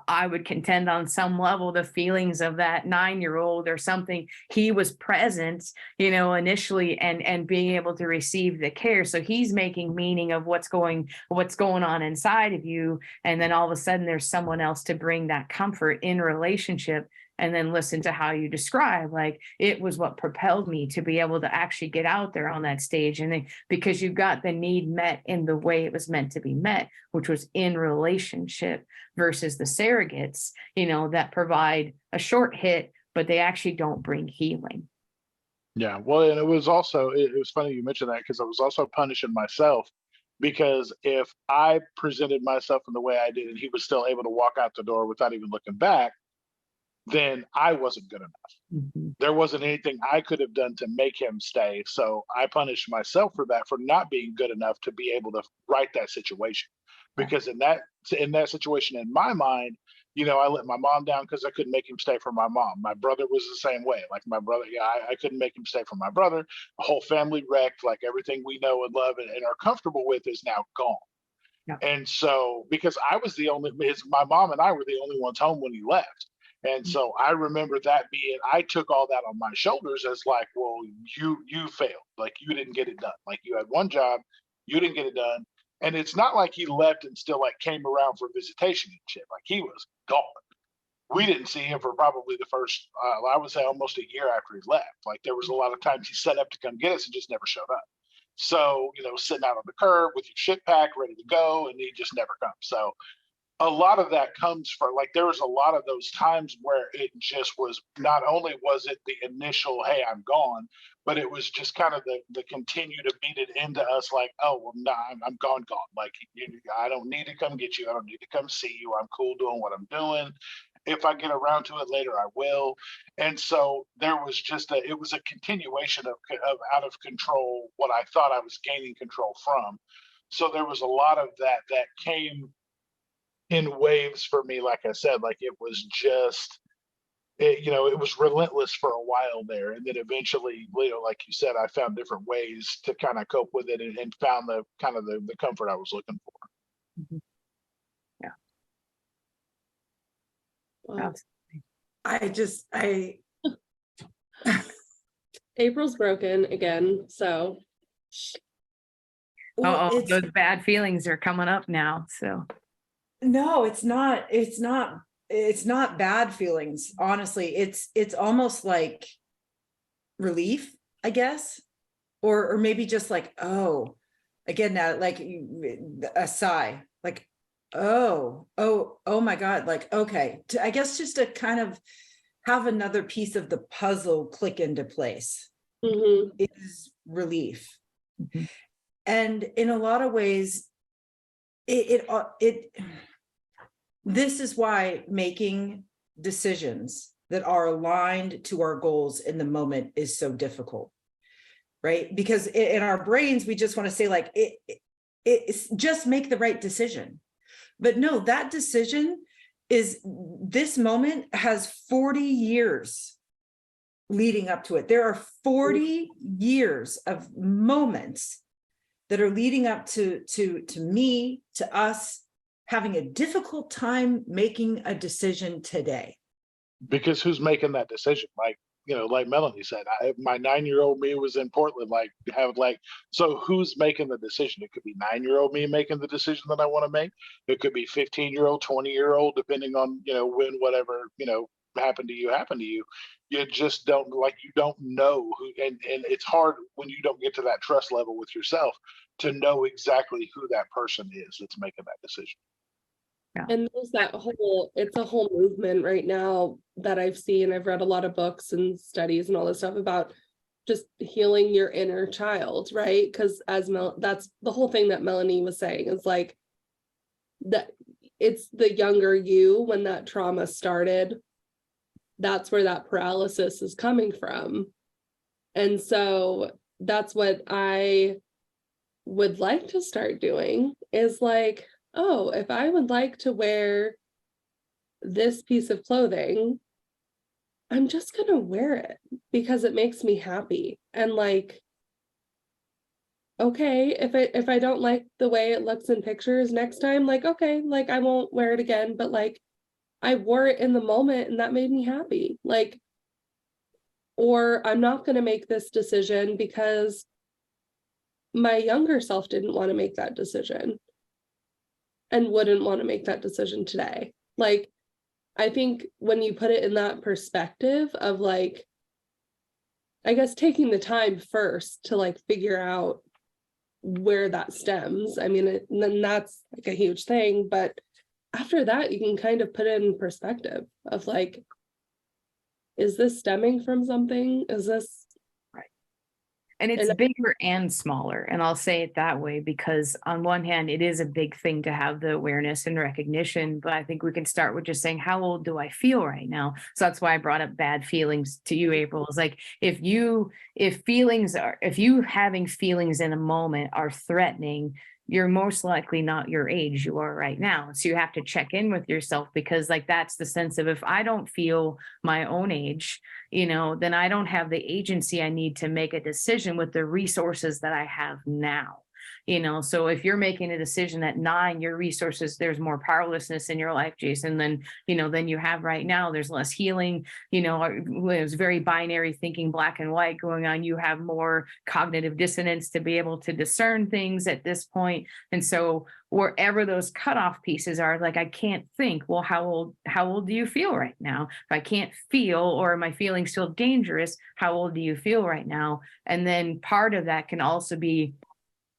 I would contend on some level the feelings of that 9-year-old or something, he was present, initially, and being able to receive the care. So he's making meaning of what's going on inside of you. And then all of a sudden there's someone else to bring that comfort in relationship. And then listen to how you describe, like, it was what propelled me to be able to actually get out there on that stage. And then, because you got the need met in the way it was meant to be met, which was in relationship, versus the surrogates, that provide a short hit, but they actually don't bring healing. Yeah, well, and it was funny you mentioned that, because I was also punishing myself, because if I presented myself in the way I did and he was still able to walk out the door without even looking back, then I wasn't good enough. Mm-hmm. There wasn't anything I could have done to make him stay. So I punished myself for that, for not being good enough to be able to right that situation. Because in that situation, in my mind, I let my mom down because I couldn't make him stay for my mom. My brother was the same way. Like, my brother, I couldn't make him stay for my brother. The whole family wrecked. Like, everything we know and love and are comfortable with is now gone. Yeah. And so, because my mom and I were the only ones home when he left. And so I remember I took all that on my shoulders as, like, well, you failed. Like, you didn't get it done. Like, you had one job, you didn't get it done. And it's not like he left and still, like, came around for visitation and shit. Like, he was gone. We didn't see him for probably the first, I would say, almost a year after he left. Like, there was a lot of times he set up to come get us and just never showed up. So, sitting out on the curb with your shit packed, ready to go, and he just never comes. So a lot of that comes from, like, there was a lot of those times where it just was, not only was it the initial, hey, I'm gone, but it was just kind of the continue to beat it into us, like, oh, well, no, I'm gone. Like, I don't need to come get you. I don't need to come see you. I'm cool doing what I'm doing. If I get around to it later, I will. And so there was just it was a continuation of out of control, what I thought I was gaining control from. So there was a lot of that came in waves for me. Like I said, like, it was just, it was relentless for a while there. And then eventually, like you said, I found different ways to kind of cope with it, and found the kind of the comfort I was looking for. Mm-hmm. Yeah. Wow. April's broken again, so Well, Oh, those bad feelings are coming up now. So no, it's not bad feelings. Honestly, it's almost like relief, I guess, or maybe just like, oh, again, now, like a sigh, like, oh my God, like, okay, I guess just to kind of have another piece of the puzzle click into place Mhm. is relief. Mhm. And in a lot of ways, it this is why making decisions that are aligned to our goals in the moment is so difficult, right? Because in our brains, we just want to say like, it's just make the right decision. But no, that decision is, this moment has 40 years leading up to it. There are 40 years of moments that are leading up to me, to us having a difficult time making a decision today. Because who's making that decision? Like, like Melanie said, my 9-year-old me was in Portland, like, so who's making the decision? It could be 9-year-old me making the decision that I want to make. It could be 15-year-old, 20-year-old, depending on, when whatever, happened to you. You just don't, like, you don't know who, and it's hard when you don't get to that trust level with yourself to know exactly who that person is that's making that decision. And there's it's a whole movement right now that I've seen. I've read a lot of books and studies and all this stuff about just healing your inner child, right? Because that's the whole thing that Melanie was saying, is like that it's the younger you, when that trauma started, that's where that paralysis is coming from. And so that's what I would like to start doing, is like, oh, if I would like to wear this piece of clothing, I'm just gonna wear it because it makes me happy. And like, okay, if I don't like the way it looks in pictures next time, like, okay, like I won't wear it again, but like I wore it in the moment and that made me happy. Like, or I'm not gonna make this decision because my younger self didn't want to make that decision and wouldn't want to make that decision today. Like, I think when you put it in that perspective of like, I guess taking the time first to like figure out where that stems. I mean, then that's like a huge thing. But after that, you can kind of put it in perspective of like, is this stemming from something? Is this and it's And- bigger and smaller. And I'll say it that way because on one hand, it is a big thing to have the awareness and recognition, but I think we can start with just saying, how old do I feel right now? So that's why I brought up bad feelings to you, April. Is like, if you having feelings in a moment are threatening, you're most likely not your age you are right now. So you have to check in with yourself, because like, that's the sense of, if I don't feel my own age, then I don't have the agency I need to make a decision with the resources that I have now. So if you're making a decision at 9, your resources, there's more powerlessness in your life, Jason, than you have right now. There's less healing, there's very binary thinking, black and white going on. You have more cognitive dissonance to be able to discern things at this point. And so wherever those cutoff pieces are, like, I can't think, well, how old do you feel right now? If I can't feel, or my feelings feel dangerous, how old do you feel right now? And then part of that can also be,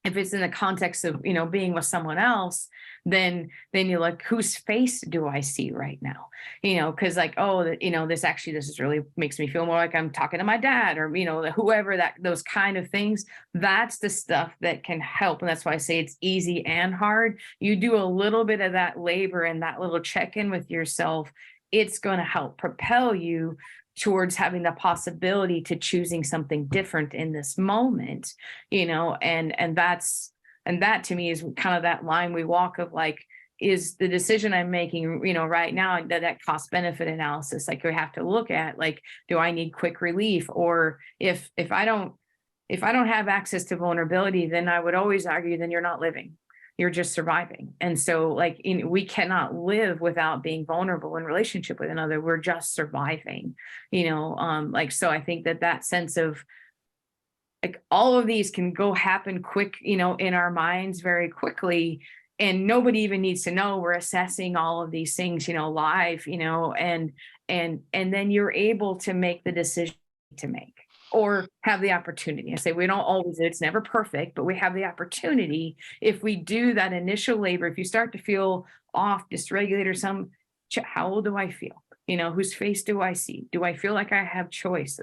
if it's in the context of, being with someone else, then you're like, whose face do I see right now? Because like, oh, this is really makes me feel more like I'm talking to my dad, or, whoever, those kind of things. That's the stuff that can help. And that's why I say it's easy and hard. You do a little bit of that labor and that little check-in with yourself, it's going to help propel you towards having the possibility to choosing something different in this moment, and that to me is kind of that line we walk of like, is the decision I'm making, right now, that cost benefit analysis, like we have to look at, like, do I need quick relief? Or if I don't have access to vulnerability, then I would always argue, then you're not living. You're just surviving. And so like, we cannot live without being vulnerable in relationship with another. We're just surviving, so I think that sense of like all of these can go happen quick, in our minds very quickly. And nobody even needs to know we're assessing all of these things, live, and then you're able to make the decision to make, or have the opportunity. I say we don't always, it's never perfect, but we have the opportunity. If we do that initial labor, if you start to feel off, dysregulated or how old do I feel? Whose face do I see? Do I feel like I have choice?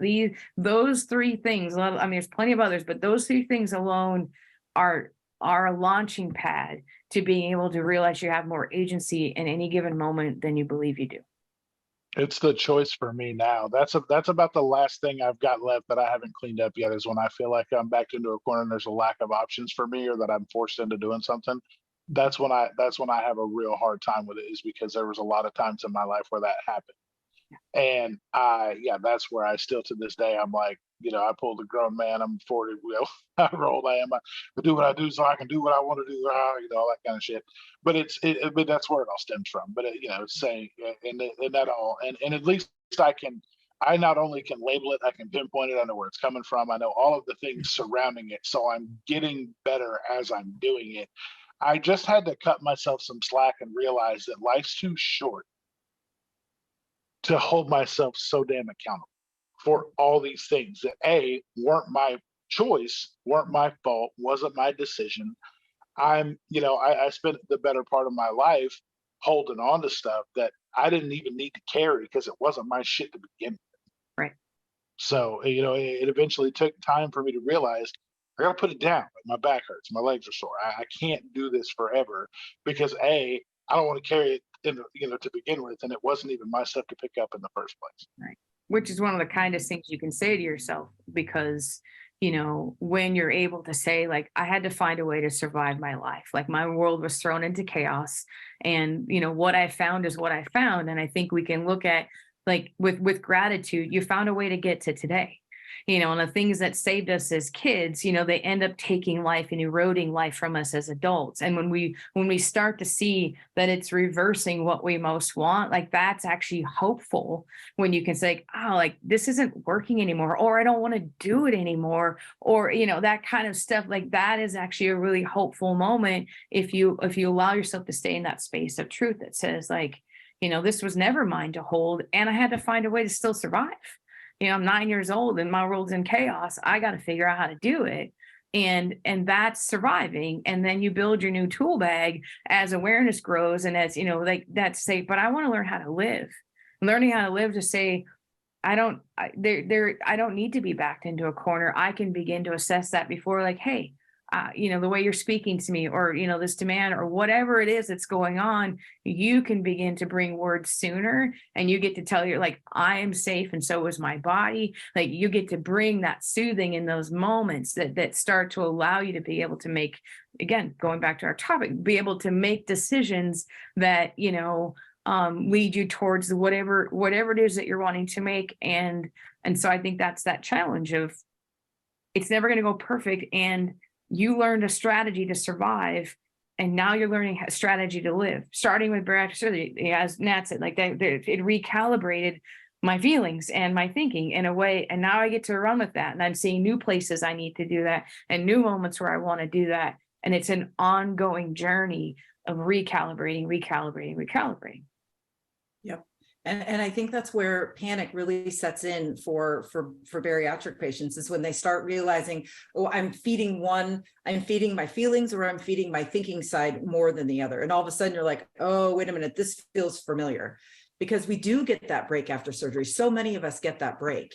Those three things, I mean, there's plenty of others, but those three things alone are a launching pad to being able to realize you have more agency in any given moment than you believe you do. It's the choice for me now. That's about the last thing I've got left that I haven't cleaned up yet, is when I feel like I'm backed into a corner and there's a lack of options for me, or that I'm forced into doing something. That's when I have a real hard time with it, is because there was a lot of times in my life where that happened. And that's where I still, to this day, I'm like, I pulled a grown man. I'm 40, however old I am. I do what I do so I can do what I want to do, all that kind of shit. But but that's where it all stems from. But it's saying, and that all, and at least I not only can label it, I can pinpoint it. I know where it's coming from. I know all of the things surrounding it. So I'm getting better as I'm doing it. I just had to cut myself some slack and realize that life's too short to hold myself so damn accountable for all these things that weren't my choice, weren't my fault, wasn't my decision. I spent the better part of my life holding on to stuff that I didn't even need to carry because it wasn't my shit to begin with. Right. So, it eventually took time for me to realize I gotta put it down. My back hurts, my legs are sore. I can't do this forever because I don't want to carry it to begin with, and it wasn't even my stuff to pick up in the first place. Right. Which is one of the kindest things you can say to yourself, because when you're able to say, like, I had to find a way to survive my life, like my world was thrown into chaos, and what I found is what I found. And I think we can look at, like, with gratitude, you found a way to get to today. And the things that saved us as kids, they end up taking life and eroding life from us as adults. And when we start to see that it's reversing what we most want, like, that's actually hopeful, when you can say, oh, like, this isn't working anymore, or I don't want to do it anymore, or, that kind of stuff. Like, that is actually a really hopeful moment if you allow yourself to stay in that space of truth that says, like, this was never mine to hold, and I had to find a way to still survive. I'm 9 years old and my world's in chaos. I got to figure out how to do it. And that's surviving. And then you build your new tool bag as awareness grows. And as, like, that's say, but I want to learn how to live. Learning how to live, to say, I don't need to be backed into a corner. I can begin to assess that before, like, hey, the way you're speaking to me, or, this demand, or whatever it is that's going on, you can begin to bring words sooner, and you get to tell you, like, I am safe, and so is my body. Like, you get to bring that soothing in those moments that start to allow you to be able to make, again, going back to our topic, be able to make decisions that, lead you towards whatever it is that you're wanting to make. And so I think that's that challenge of, it's never going to go perfect. And you learned a strategy to survive, and now you're learning a strategy to live, starting with bariatric surgery, as Nat said, like, that it recalibrated my feelings and my thinking in a way. And now I get to run with that. And I'm seeing new places I need to do that, and new moments where I want to do that. And it's an ongoing journey of recalibrating. Yep. And I think that's where panic really sets in for bariatric patients, is when they start realizing, oh, I'm feeding my feelings, or I'm feeding my thinking side more than the other. And all of a sudden you're like, oh, wait a minute, this feels familiar, because we do get that break after surgery. So many of us get that break.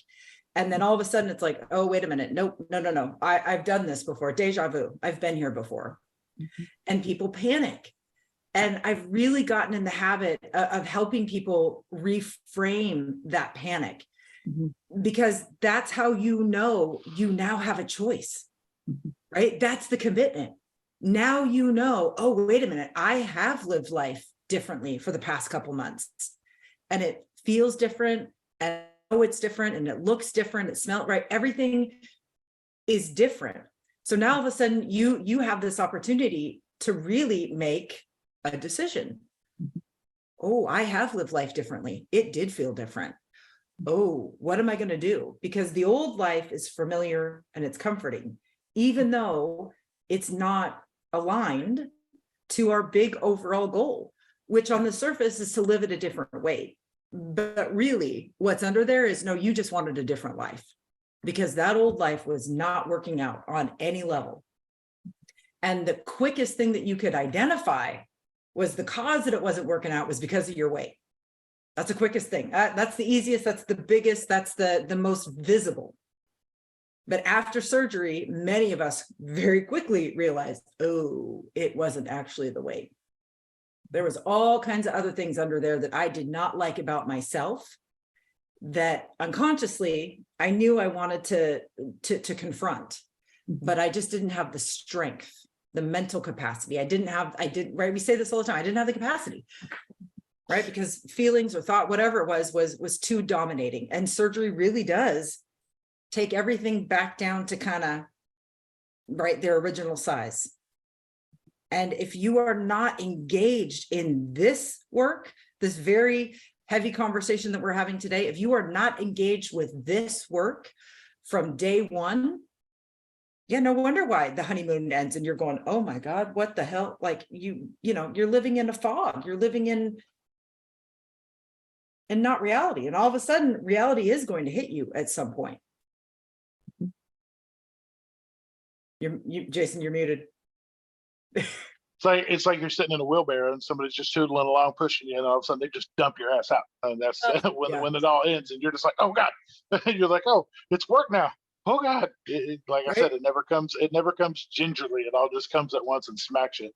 And then all of a sudden it's like, oh, wait a minute. Nope, no. I've done this before. Deja vu. I've been here before. Mm-hmm. And people panic. And I've really gotten in the habit of helping people reframe that panic, mm-hmm. because that's how you now have a choice, mm-hmm. right? That's the commitment. Now oh, wait a minute, I have lived life differently for the past couple months, and it feels different, and it's different, and it looks different, it smells right, everything is different. So now all of a sudden you have this opportunity to really make a decision. Oh, I have lived life differently. It did feel different. oh, what am I going to do? Because the old life is familiar and it's comforting, even though it's not aligned to our big overall goal, which on the surface is to live at a different weight. But really, what's under there is, no, you just wanted a different life, because that old life was not working out on any level. And the quickest thing that you could identify was the cause that it wasn't working out was because of your weight. That's the quickest thing. That's the easiest, that's the biggest, that's the most visible. But after surgery, many of us very quickly realized, oh, it wasn't actually the weight. There was all kinds of other things under there that I did not like about myself, that unconsciously I knew I wanted to confront, but I just didn't have the strength, the mental capacity. Right? We say this all the time. I didn't have the capacity, right? Because feelings or thought, whatever it was too dominating. And surgery really does take everything back down to kind of, right, their original size. And if you are not engaged in this work, this very heavy conversation that we're having today, if you are not engaged with this work from day one, yeah, no wonder why the honeymoon ends and you're going, oh my God, what the hell? Like you know, you're living in a fog, you're living in not reality. And all of a sudden reality is going to hit you at some point. Jason, you're muted. It's like you're sitting in a wheelbarrow and somebody's just tootling along, pushing you, and all of a sudden they just dump your ass out. And that's when it all ends, and you're just like, oh God. You're like, oh, it's work now. Oh God. Like I said, it never comes gingerly. It all just comes at once and smacks you.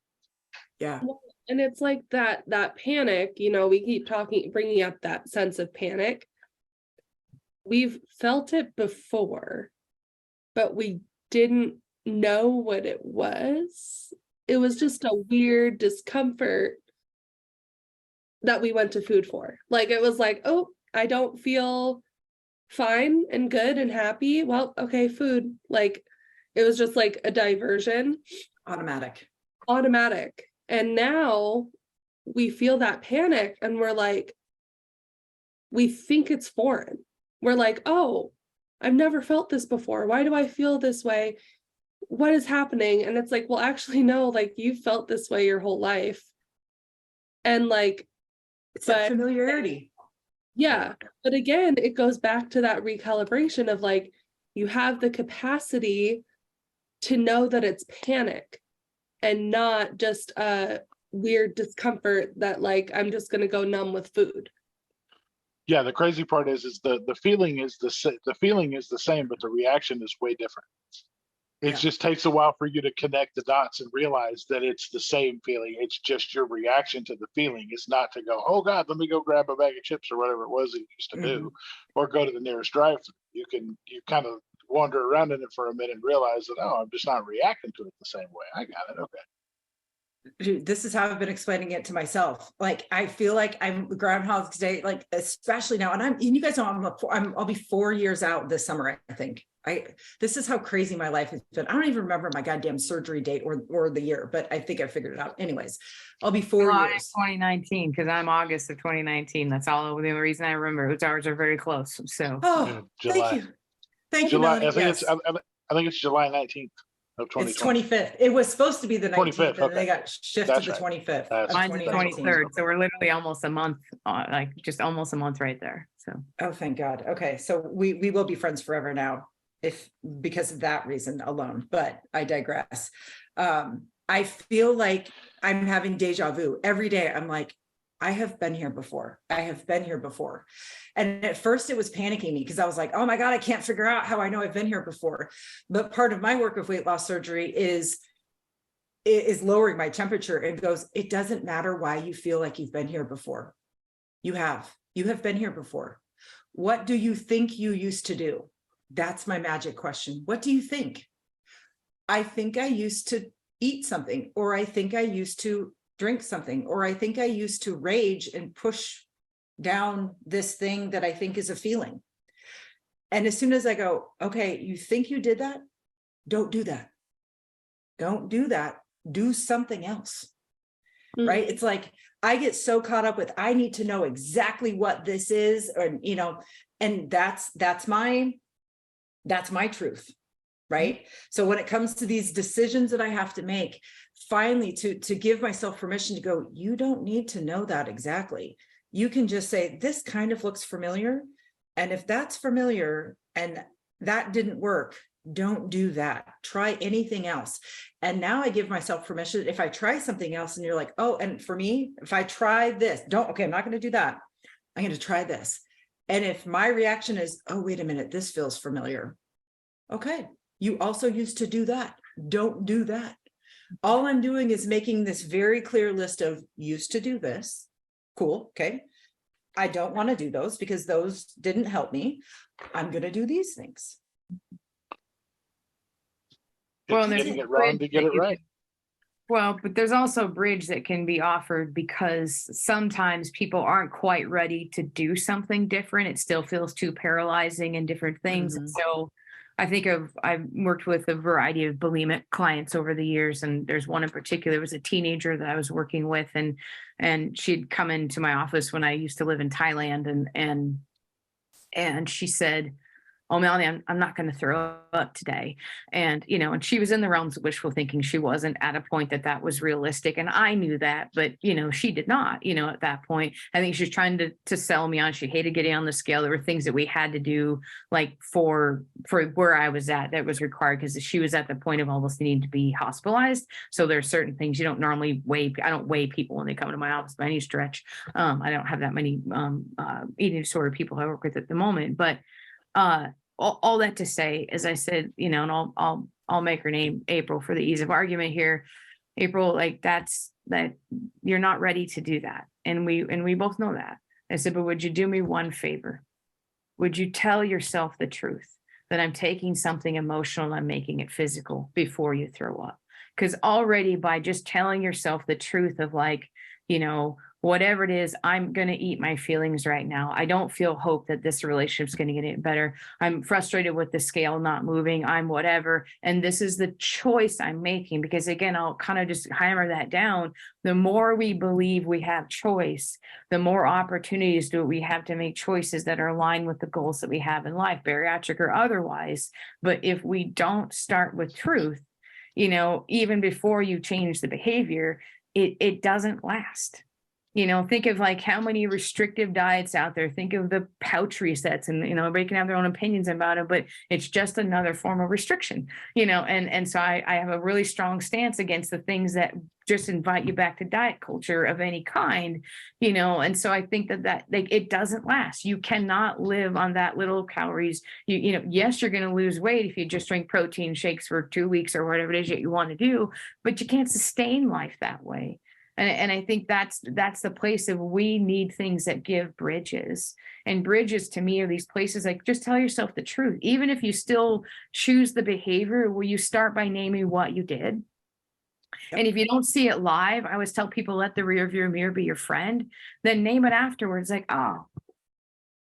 Yeah. And it's like that panic, you know, we keep bringing up that sense of panic. We've felt it before, but we didn't know what it was. It was just a weird discomfort that we went to food for. Like, it was like, oh, I don't feel fine and good and happy. Well, okay, food. Like, it was just like a diversion. Automatic. And now we feel that panic and we're like, we think it's foreign. We're like, oh, I've never felt this before. Why do I feel this way? What is happening? And it's like, well, actually, no, like you felt this way your whole life. And like, it's that familiarity. Yeah. But again, it goes back to that recalibration of like, you have the capacity to know that it's panic and not just a weird discomfort that like, I'm just going to go numb with food. Yeah. The crazy part is the feeling is the same, but the reaction is way different. It just takes a while for you to connect the dots and realize that it's the same feeling. It's just your reaction to the feeling. It's not to go, oh God, let me go grab a bag of chips or whatever it was that you used to do, or go to the nearest drive-thru. You kind of wander around in it for a minute and realize that, oh, I'm just not reacting to it the same way. I got it. Okay. Dude, this is how I've been explaining it to myself. Like, I feel like I'm Groundhog's Day, like, especially now. And you guys know, I'll be 4 years out this summer, I think. This is how crazy my life has been. I don't even remember my goddamn surgery date or the year, but I think I figured it out. Anyways, I'll be 4 years. 2019, because I'm August of 2019. That's all the only reason I remember. Ours are very close. So Thank you. Thank you, Menalie. I think it's July 19th. Of 2020. It's 25th. It was supposed to be the 19th, 25th, and they got shifted to the 25th. Mine's the 23rd, so we're literally almost a month, like just almost a month right there. So. Oh, thank God. Okay, so we will be friends forever now, because of that reason alone. But I digress. I feel like I'm having deja vu every day. I'm like, I have been here before. And at first it was panicking me because I was like, oh my God, I can't figure out how I know I've been here before. But part of my work of weight loss surgery is lowering my temperature. It goes, it doesn't matter why you feel like you've been here before. You have been here before. What do you think you used to do? That's my magic question. What do you think? I think I used to eat something, or I think I used to drink something, or I think I used to rage and push down this thing that I think is a feeling. And as soon as I go, okay, you think you did that? Don't do that. Don't do that. Do something else. Right? It's like, I get so caught up with, I need to know exactly what this is, or, And that's my truth, right? So when it comes to these decisions that I have to make, finally to give myself permission to go, you don't need to know that exactly. You can just say, this kind of looks familiar. And if that's familiar and that didn't work, don't do that. Try anything else. And now I give myself permission. If I try something else and you're like, oh, and for me, if I try this, okay, I'm not going to do that. I'm going to try this. And if my reaction is, oh, wait a minute, this feels familiar. Okay, you also used to do that. Don't do that. All I'm doing is making this very clear list of used to do this. Cool. Okay. I don't want to do those because those didn't help me. I'm going to do these things. Well, It's there's getting it wrong to get it right. Well, but there's also a bridge that can be offered because sometimes people aren't quite ready to do something different. It still feels too paralyzing and different things. Mhm. So I've worked with a variety of bulimic clients over the years, and there's one in particular, was a teenager that I was working with, and she'd come into my office when I used to live in Thailand, and she said, oh, Menalie, I'm not going to throw up today. And, and she was in the realms of wishful thinking. She wasn't at a point that was realistic. And I knew that, but, she did not, at that point. I think she was trying to sell me on. She hated getting on the scale. There were things that we had to do, like for where I was at, that was required because she was at the point of almost needing to be hospitalized. So there are certain things you don't normally weigh. I don't weigh people when they come to my office by any stretch. I don't have that many eating disorder people I work with at the moment, but all that to say, as I said, and I'll make her name April for the ease of argument here. April, like that you're not ready to do that. And we both know that. I said, but would you do me one favor? Would you tell yourself the truth that I'm taking something emotional and I'm making it physical before you throw up? Because already by just telling yourself the truth of whatever it is, I'm going to eat my feelings right now. I don't feel hope that this relationship's going to get any better. I'm frustrated with the scale not moving. I'm whatever. And this is the choice I'm making, because again, I'll kind of just hammer that down. The more we believe we have choice, the more opportunities do we have to make choices that are aligned with the goals that we have in life, bariatric or otherwise. But if we don't start with truth, even before you change the behavior, it doesn't last. Think of like how many restrictive diets out there. Think of the pouch resets, and everybody can have their own opinions about it, but it's just another form of restriction. And so I have a really strong stance against the things that just invite you back to diet culture of any kind. And so I think that it doesn't last. You cannot live on that little calories. Yes, you're going to lose weight if you just drink protein shakes for 2 weeks or whatever it is that you want to do, but you can't sustain life that way. And I think that's the place of we need things that give bridges. And bridges to me are these places like just tell yourself the truth. Even if you still choose the behavior, will you start by naming what you did? Yep. And if you don't see it live, I always tell people, let the rear view mirror be your friend. Then name it afterwards, like, oh,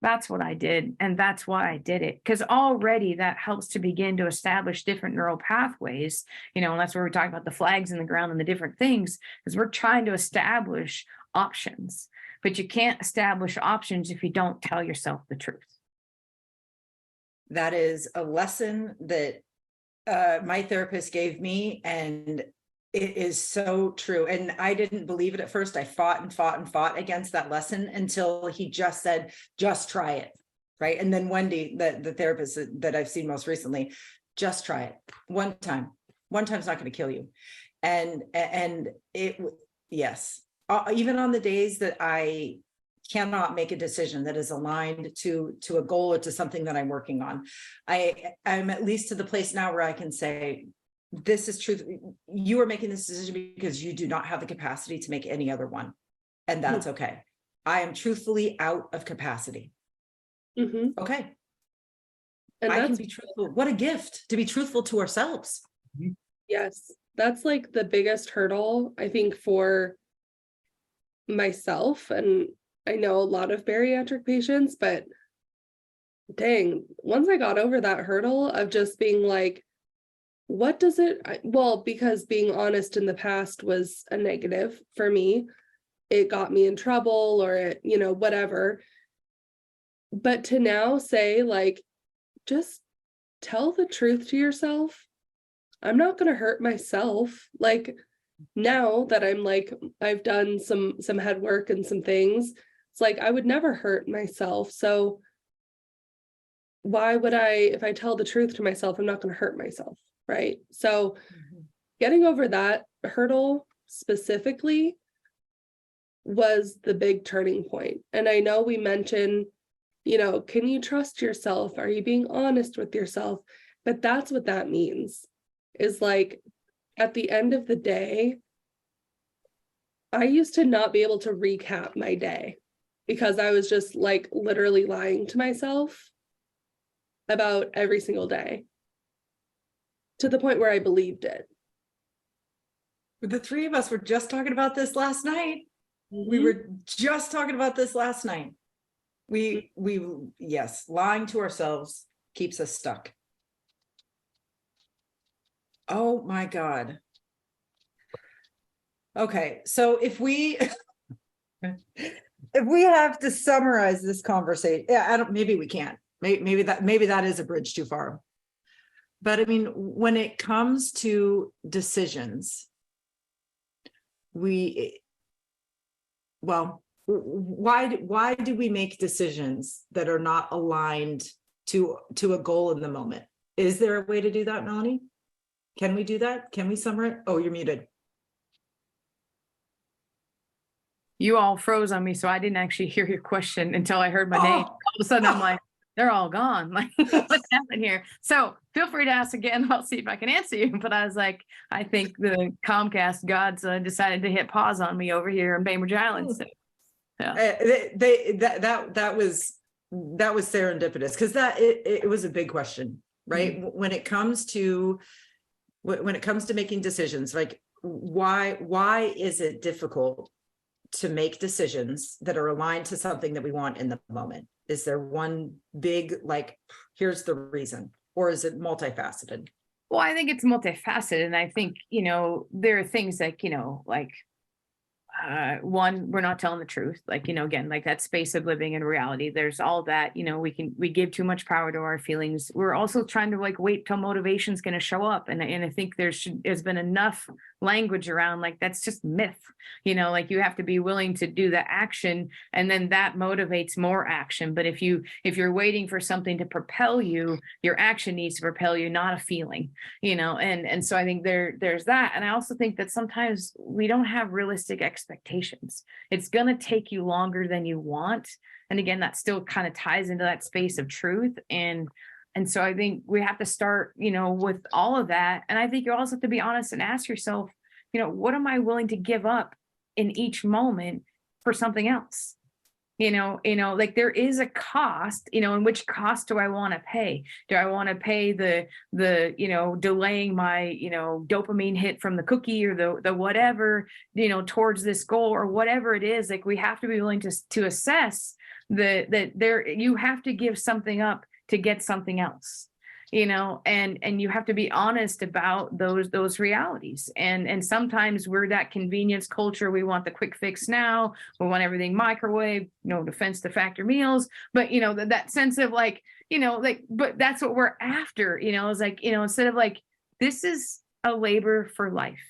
that's what I did. And that's why I did it. Because already that helps to begin to establish different neural pathways, and that's where we're talking about the flags in the ground and the different things, because we're trying to establish options. But you can't establish options if you don't tell yourself the truth. That is a lesson that my therapist gave me, and it is so true. And I didn't believe it at first. I fought and fought and fought against that lesson until he just said, just try it. Right. And then Wendy, the therapist that I've seen most recently, just try it one time. One time's not going to kill you. And it, yes, even on the days that I cannot make a decision that is aligned to a goal or to something that I'm working on, I'm at least to the place now where I can say, this is truth. You are making this decision because you do not have the capacity to make any other one. And that's okay. I am truthfully out of capacity. Mm-hmm. Okay. And I can be truthful. What a gift to be truthful to ourselves. Yes. That's like the biggest hurdle, I think, for myself. And I know a lot of bariatric patients, but dang, once I got over that hurdle of just being like, what does it, well, because being honest in the past was a negative for me. It got me in trouble or it, whatever. But to now say, like, just tell the truth to yourself. I'm not going to hurt myself. Like, now that I'm like, I've done some head work and some things, it's like I would never hurt myself. So why would I, if I tell the truth to myself, I'm not going to hurt myself, right? So getting over that hurdle specifically was the big turning point. And I know we mentioned, you know, can you trust yourself? Are you being honest with yourself? But that's what that means, is like, at the end of the day, I used to not be able to recap my day because I was just like literally lying to myself about every single day, to the point where I believed it. The three of us were just talking about this last night. We were just talking about this last night. Yes, lying to ourselves keeps us stuck. Oh my God. Okay, so if we have to summarize this conversation, yeah, maybe we can't. Maybe that is a bridge too far. But I mean, when it comes to decisions, why do we make decisions that are not aligned to a goal in the moment? Is there a way to do that, Menalie? Can we do that? Can we summarize? Oh, you're muted. You all froze on me, so I didn't actually hear your question until I heard my name. All of a sudden, I'm like, they're all gone. Like, what's happening here? So feel free to ask again. I'll see if I can answer you. But I was like, I think the Comcast gods decided to hit pause on me over here in Bainbridge Island. So, yeah. That was serendipitous, because it was a big question, right? Mm-hmm. When it comes to making decisions, like why is it difficult to make decisions that are aligned to something that we want in the moment? Is there one big, like, here's the reason, or is it multifaceted? Well, I think it's multifaceted. And I think, there are things like, one, we're not telling the truth. Like, again, like that space of living in reality, there's all that, we give too much power to our feelings. We're also trying to like wait till motivation's going to show up. And I think there's been enough language around, like, that's just myth, like you have to be willing to do the action, and then that motivates more action. But if you're waiting for something to propel you, your action needs to propel you, not a feeling, and so I think there's that. And I also think that sometimes we don't have realistic expectations. It's going to take you longer than you want. And again, that still kind of ties into that space of truth. And so I think we have to start, with all of that. And I think you also have to be honest and ask yourself, what am I willing to give up in each moment for something else? Like there is a cost, and which cost do I want to pay? Do I want to pay the delaying my, dopamine hit from the cookie, or the whatever, towards this goal, or whatever it is? Like, we have to be willing to assess that you have to give something up to get something else, and you have to be honest about those realities. And sometimes we're that convenience culture. We want the quick fix now. We want everything microwave, no defense to factor meals, but that sense of like, but that's what we're after, is like, instead of like, this is a labor for life.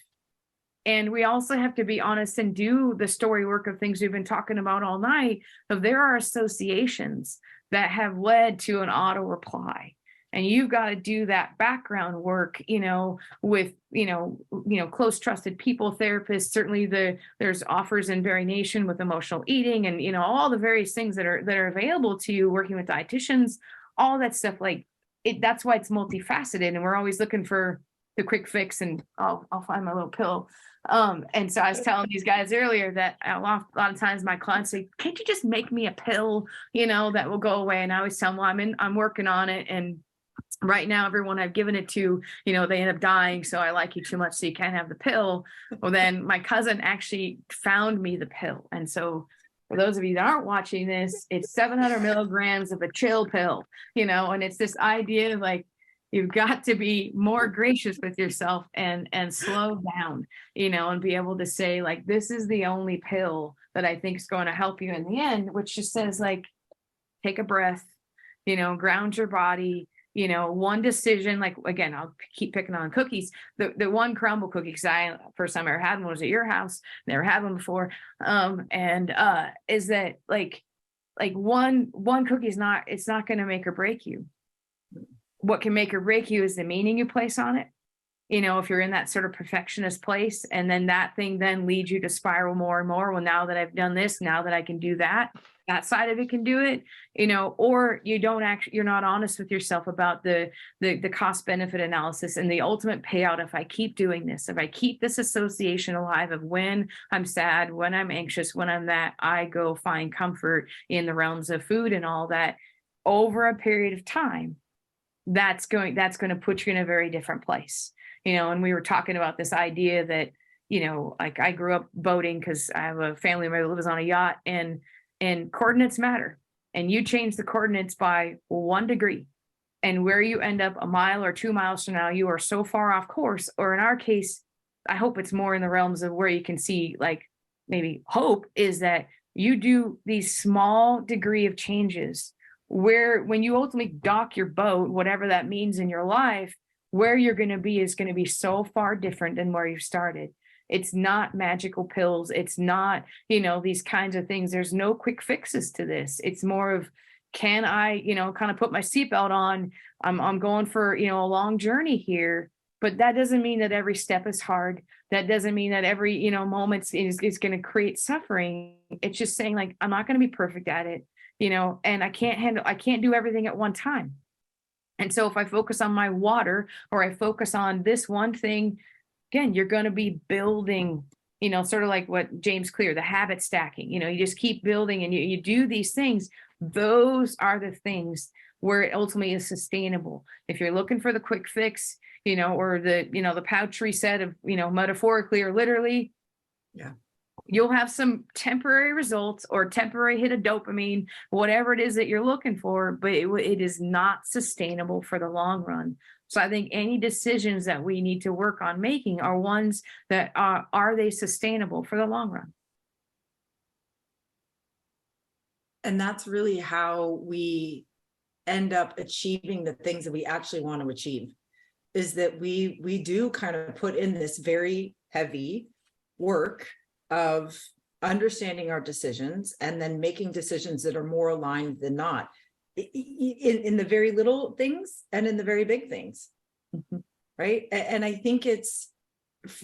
And we also have to be honest and do the story work of things we've been talking about all night, of there are associations that have led to an auto reply. And you've got to do that background work, with, close trusted people, therapists. Certainly there's offers in BariNation with emotional eating, and, all the various things that are available to you, working with dietitians, all that stuff. Like that's why it's multifaceted, and we're always looking for the quick fix, and I'll find my little pill. And so I was telling these guys earlier that a lot of times my clients say, can't you just make me a pill, that will go away? And I always tell them, well, I'm working on it. And right now, everyone I've given it to, they end up dying. So I like you too much, so you can't have the pill. Well, then my cousin actually found me the pill. And so for those of you that aren't watching this, it's 700 milligrams of a chill pill, and it's this idea of like, you've got to be more gracious with yourself and slow down, and be able to say, like, this is the only pill that I think is going to help you in the end, which just says, like, take a breath, ground your body, one decision, like, again, I'll keep picking on cookies. The one crumble cookie, because first time I ever had one was at your house, never had one before. Is that like one cookie is not, it's not going to make or break you. What can make or break you is the meaning you place on it. If you're in that sort of perfectionist place, and then that thing then leads you to spiral more and more. Well, now that I've done this, now that I can do that side of it can do it, or you don't actually, you're not honest with yourself about the cost benefit analysis and the ultimate payout. If I keep doing this, if I keep this association alive of when I'm sad, when I'm anxious, when I'm that, I go find comfort in the realms of food and all that over a period of time, that's going to put you in a very different place. And we were talking about this idea that, like I grew up boating because I have a family member that lives on a yacht, and coordinates matter. And you change the coordinates by 1 degree, and where you end up a mile or 2 miles from now, you are so far off course. Or in our case, I hope it's more in the realms of where you can see, like, maybe hope is that you do these small degree of changes where when you ultimately dock your boat, whatever that means in your life, where you're going to be is going to be so far different than where you started. It's not magical pills. It's not, these kinds of things. There's no quick fixes to this. It's more of, can I, kind of put my seatbelt on? I'm going for, a long journey here, but that doesn't mean that every step is hard. That doesn't mean that every, moment is going to create suffering. It's just saying, like, I'm not going to be perfect at it, and I can't do everything at one time. And so if I focus on my water, or I focus on this one thing, again, you're going to be building, sort of like what James Clear, the habit stacking, you just keep building and you do these things. Those are the things where it ultimately is sustainable. If you're looking for the quick fix, or the pouch reset of, metaphorically or literally, yeah, you'll have some temporary results or temporary hit of dopamine, whatever it is that you're looking for, but it is not sustainable for the long run. So I think any decisions that we need to work on making are ones that are they sustainable for the long run? And that's really how we end up achieving the things that we actually want to achieve, is that we do kind of put in this very heavy work of understanding our decisions and then making decisions that are more aligned than not, in the very little things and in the very big things. Mm-hmm. Right. And I think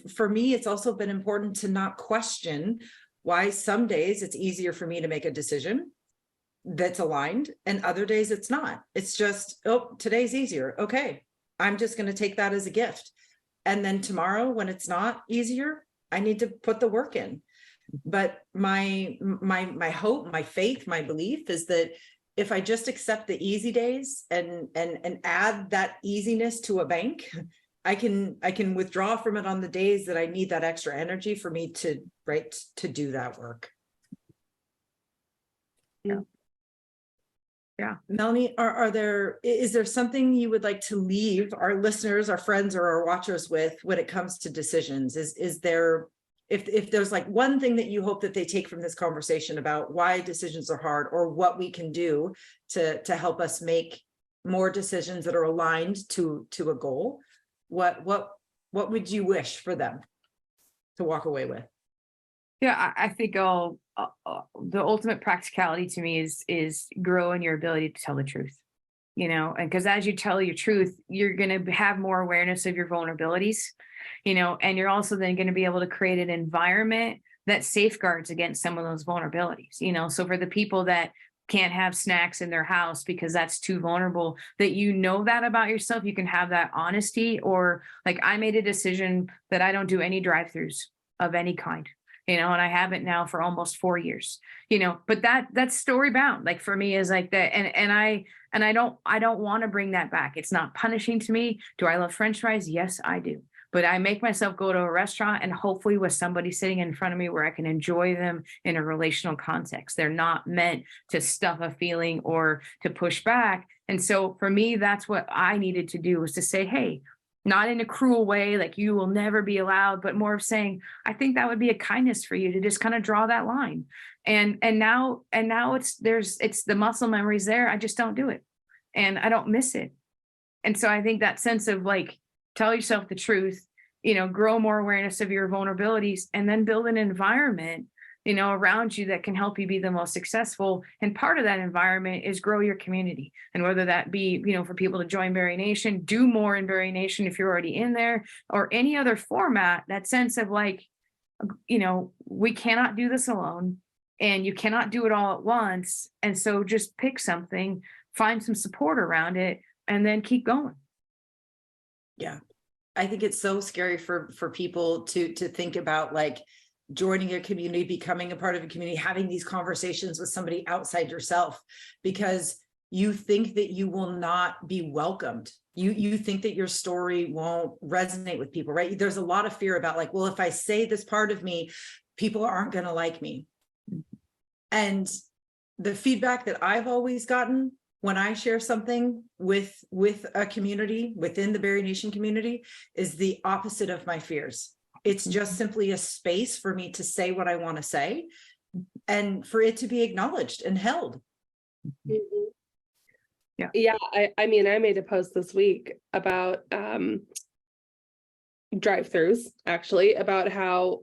for me, it's also been important to not question why some days it's easier for me to make a decision that's aligned and other days it's not. It's just, oh, today's easier. Okay, I'm just going to take that as a gift. And then tomorrow, when it's not easier, I need to put the work in. But my hope, my faith, my belief is that if I just accept the easy days and add that easiness to a bank, I can withdraw from it on the days that I need that extra energy for me to do that work. Yeah. Yeah. Menalie, is there something you would like to leave our listeners, our friends, or our watchers with when it comes to decisions? Is there, if there's like one thing that you hope that they take from this conversation about why decisions are hard, or what we can do to help us make more decisions that are aligned to a goal, what would you wish for them to walk away with? Yeah, I think the ultimate practicality to me is grow in your ability to tell the truth, and because as you tell your truth, you're going to have more awareness of your vulnerabilities, and you're also then going to be able to create an environment that safeguards against some of those vulnerabilities, so for the people that can't have snacks in their house because that's too vulnerable, that that about yourself, you can have that honesty. Or like, I made a decision that I don't do any drive-throughs of any kind, and I haven't now for almost 4 years, but that's story bound. Like for me is like that. And I don't want to bring that back. It's not punishing to me. Do I love French fries? Yes, I do. But I make myself go to a restaurant and hopefully with somebody sitting in front of me where I can enjoy them in a relational context. They're not meant to stuff a feeling or to push back. And so for me, that's what I needed to do, was to say, hey, not in a cruel way, like you will never be allowed, but more of saying, I think that would be a kindness for you to just kind of draw that line. And now it's the muscle memory's there. I just don't do it. And I don't miss it. And so I think that sense of like, tell yourself the truth, grow more awareness of your vulnerabilities, and then build an environment, around you that can help you be the most successful. And part of that environment is grow your community. And whether that be, for people to join BariNation, do more in BariNation if you're already in there, or any other format, that sense of like, we cannot do this alone, and you cannot do it all at once. And so just pick something, find some support around it, and then keep going. Yeah. I think it's so scary for people to think about like joining a community, becoming a part of a community, having these conversations with somebody outside yourself, because you think that you will not be welcomed. You think that your story won't resonate with people, right? There's a lot of fear about like, well, if I say this part of me, people aren't going to like me. And the feedback that I've always gotten when I share something with a community within the BariNation community is the opposite of my fears. It's just simply a space for me to say what I want to say and for it to be acknowledged and held. Yeah. I mean, I made a post this week about drive-throughs, actually, about how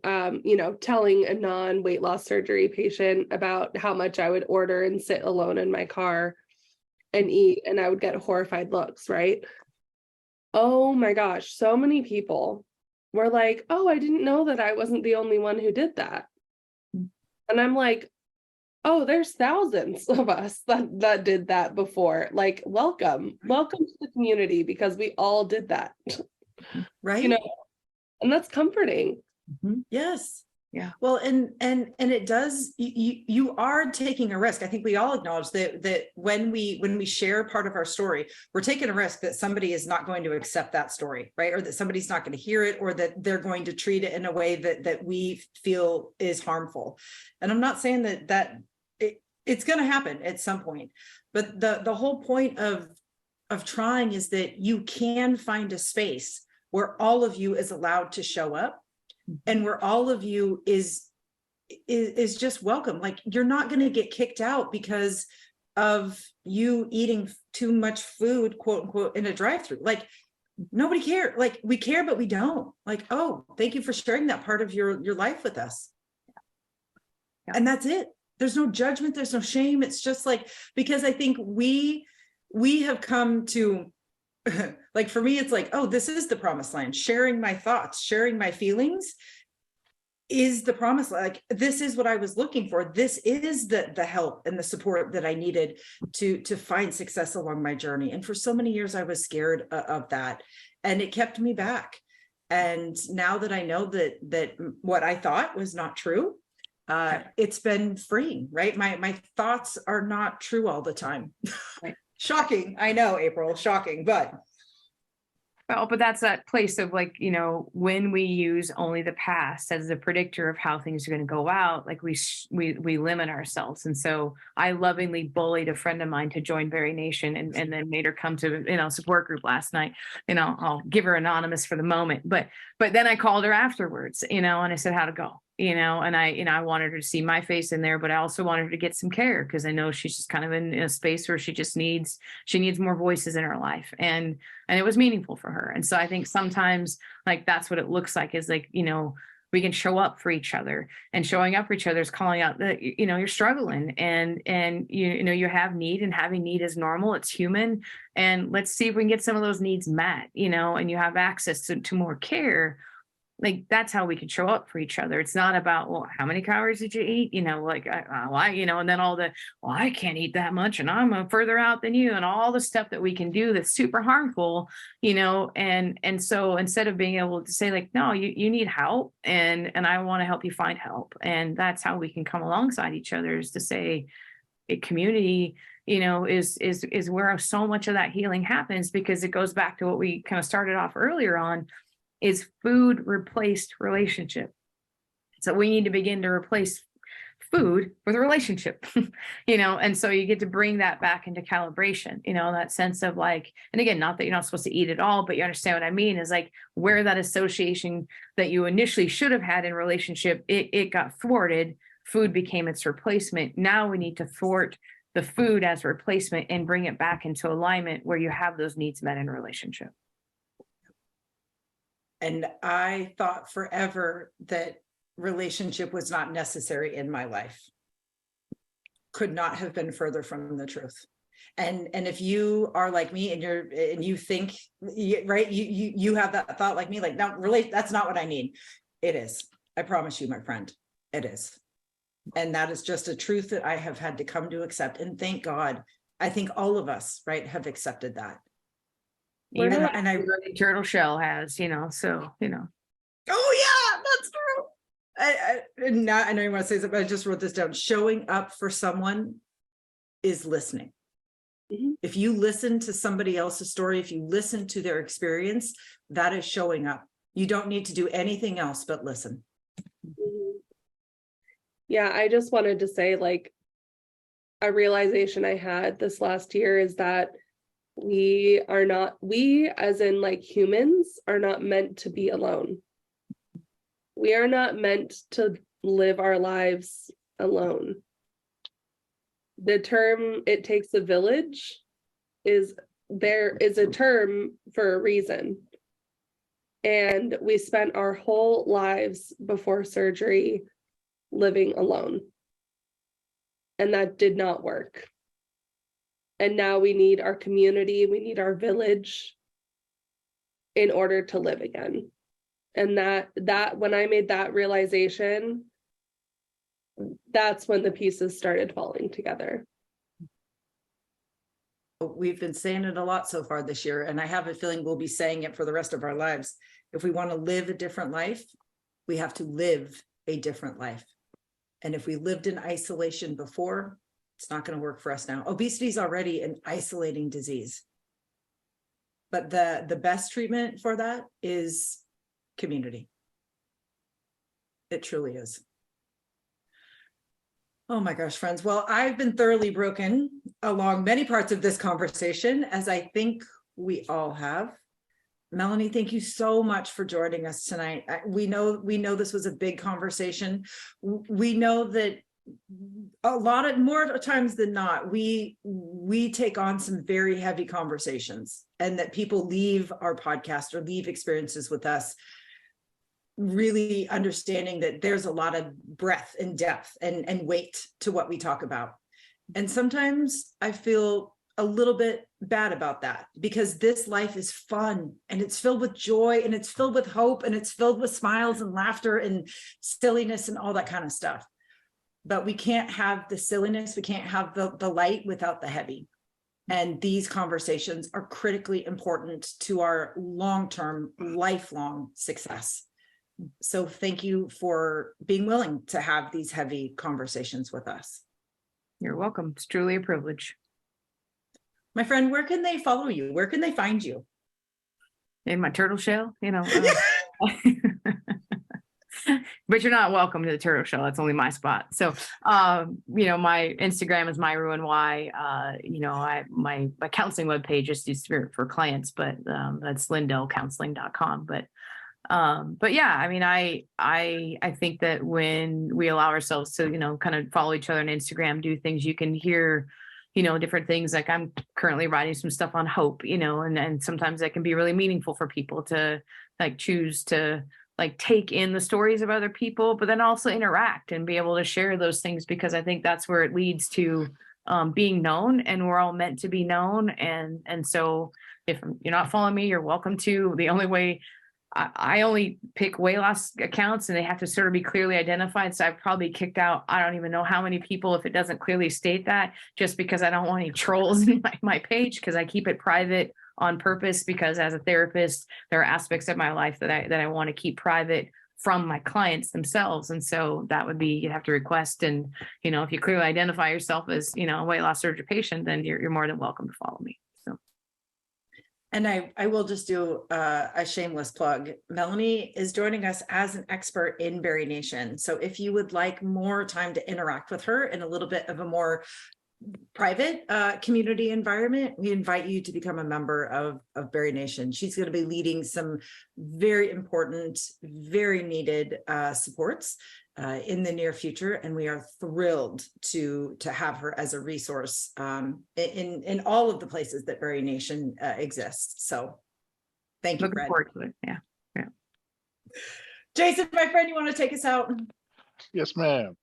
telling a non-weight loss surgery patient about how much I would order and sit alone in my car and eat, and I would get horrified looks, right? Oh my gosh, so many people were like, oh, I didn't know that I wasn't the only one who did that. And I'm like, oh, there's thousands of us that did that before. Like, welcome to the community, because we all did that. Right. And that's comforting. Yes. Yeah. Well, and it does, you are taking a risk. I think we all acknowledge that when we share part of our story, we're taking a risk that somebody is not going to accept that story, right? Or that somebody's not going to hear it, or that they're going to treat it in a way that we feel is harmful. And I'm not saying that it's going to happen at some point, but the whole point of trying is that you can find a space where all of you is allowed to show up, and where all of you is just welcome. Like, you're not going to get kicked out because of you eating too much food, quote unquote, in a drive-through. Like, nobody cares. Like, we care, but we don't. Like, oh, thank you for sharing that part of your life with us. Yeah. And that's it. There's no judgment. There's no shame. It's just like, because I think we have come to, like, for me, it's like, oh, this is the promised land. Sharing my thoughts, sharing my feelings is the promised land. Like, this is what I was looking for. This is the help and the support that I needed to find success along my journey. And for so many years, I was scared of that, and it kept me back. And now that I know that what I thought was not true, it's been freeing, right? My thoughts are not true all the time. Right. Shocking. I know, April, shocking, but. Well, but that's that place of like, when we use only the past as the predictor of how things are going to go out, like we limit ourselves. And so I lovingly bullied a friend of mine to join BariNation, and then made her come to, support group last night. I'll give her anonymous for the moment, but then I called her afterwards, and I said, how'd it go? And I wanted her to see my face in there, but I also wanted her to get some care, because I know she's just kind of in a space where she needs more voices in her life. And it was meaningful for her. And so I think sometimes, like, that's what it looks like, is like, we can show up for each other, and showing up for each other is calling out that, you're struggling, and you have need, and having need is normal. It's human. And let's see if we can get some of those needs met, and you have access to more care. Like, that's how we can show up for each other. It's not about, well, how many calories did you eat? And then all the, well, I can't eat that much, and I'm further out than you, and all the stuff that we can do that's super harmful, and so instead of being able to say like, no, you need help, and I want to help you find help. And that's how we can come alongside each other, is to say a community, is where so much of that healing happens, because it goes back to what we kind of started off earlier on, is food replaced relationship. So we need to begin to replace food with a relationship, and so you get to bring that back into calibration, that sense of like, and again, not that you're not supposed to eat it all, but you understand what I mean, is like where that association that you initially should have had in relationship, it got thwarted, food became its replacement. Now we need to thwart the food as a replacement and bring it back into alignment where you have those needs met in a relationship. And I thought forever that relationship was not necessary in my life. Could not have been further from the truth. And if you are like me and you think, right, you have that thought like me, like, no, really, that's not what I need. It is. I promise you, my friend, it is. And that is just a truth that I have had to come to accept. And thank God, I think all of us, right, have accepted that. Even And I turtle shell has, so, oh yeah, that's true. I know you want to say something, but I just wrote this down. Showing up for someone is listening. Mm-hmm. If you listen to somebody else's story, if you listen to their experience, that is showing up. You don't need to do anything else but listen. Mm-hmm. Yeah, I just wanted to say, like, a realization I had this last year is that we as in like humans, are not meant to be alone. We are not meant to live our lives alone. The term "it takes a village" is a term for a reason. And we spent our whole lives before surgery living alone. And that did not work. And now we need our community, we need our village in order to live again. And that when I made that realization, that's when the pieces started falling together. We've been saying it a lot so far this year, and I have a feeling we'll be saying it for the rest of our lives. If we want to live a different life, we have to live a different life. And if we lived in isolation before, it's not going to work for us now. Obesity is already an isolating disease. But the best treatment for that is community. It truly is. Oh my gosh, friends. Well, I've been thoroughly broken along many parts of this conversation, as I think we all have. Menalie, thank you so much for joining us tonight. We know this was a big conversation. We know that a lot of more times than not, we take on some very heavy conversations, and that people leave our podcast or leave experiences with us really understanding that there's a lot of breadth and depth and weight to what we talk about. And sometimes I feel a little bit bad about that, because this life is fun and it's filled with joy and it's filled with hope and it's filled with smiles and laughter and silliness and all that kind of stuff. But we can't have the silliness, we can't have the light without the heavy. And these conversations are critically important to our long-term, lifelong success. So thank you for being willing to have these heavy conversations with us. You're welcome. It's truly a privilege. My friend, where can they follow you? Where can they find you? In my turtle shell, but you're not welcome to the turtle shell. That's only my spot. So, my Instagram is my my counseling webpage is used for clients, but that's lindellcounseling.com. But yeah, I mean, I think that when we allow ourselves to, kind of follow each other on Instagram, do things, you can hear, different things. Like I'm currently writing some stuff on hope, and sometimes that can be really meaningful for people to like choose to like take in the stories of other people, but then also interact and be able to share those things, because I think that's where it leads to being known, and we're all meant to be known. And so if you're not following me, you're welcome to. The only way I only pick weight loss accounts, and they have to sort of be clearly identified. So I've probably kicked out, I don't even know how many people, if it doesn't clearly state that, just because I don't want any trolls in my page, because I keep it private on purpose, because as a therapist, there are aspects of my life that I want to keep private from my clients themselves. And so that would be, you'd have to request. And, if you clearly identify yourself as, a weight loss surgery patient, then you're more than welcome to follow me. So. And I will just do a shameless plug. Menalie is joining us as an expert in BariNation. So if you would like more time to interact with her in a little bit of a more private community environment, we invite you to become a member of BariNation. She's going to be leading some very important, very needed supports in the near future, and we are thrilled to have her as a resource in all of the places that BariNation exists. So, thank you, Looking Fred. forward to it. Yeah. Jason, my friend, you want to take us out? Yes, ma'am.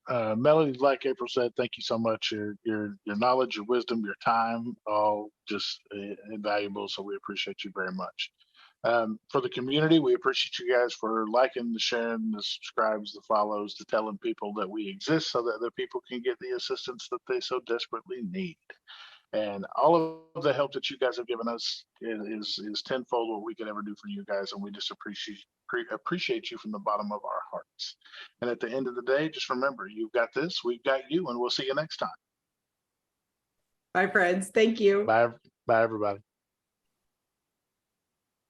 Melody, like April said, thank you so much. Your knowledge, your wisdom, your time, all just invaluable. So we appreciate you very much. For the community, we appreciate you guys for liking, the sharing, the subscribes, the follows, the telling people that we exist so that other people can get the assistance that they so desperately need. And all of the help that you guys have given us is tenfold what we could ever do for you guys, and we just appreciate you from the bottom of our hearts. And at the end of the day, just remember, you've got this, we've got you, and we'll see you next time. Bye, friends. Thank you. Bye, everybody.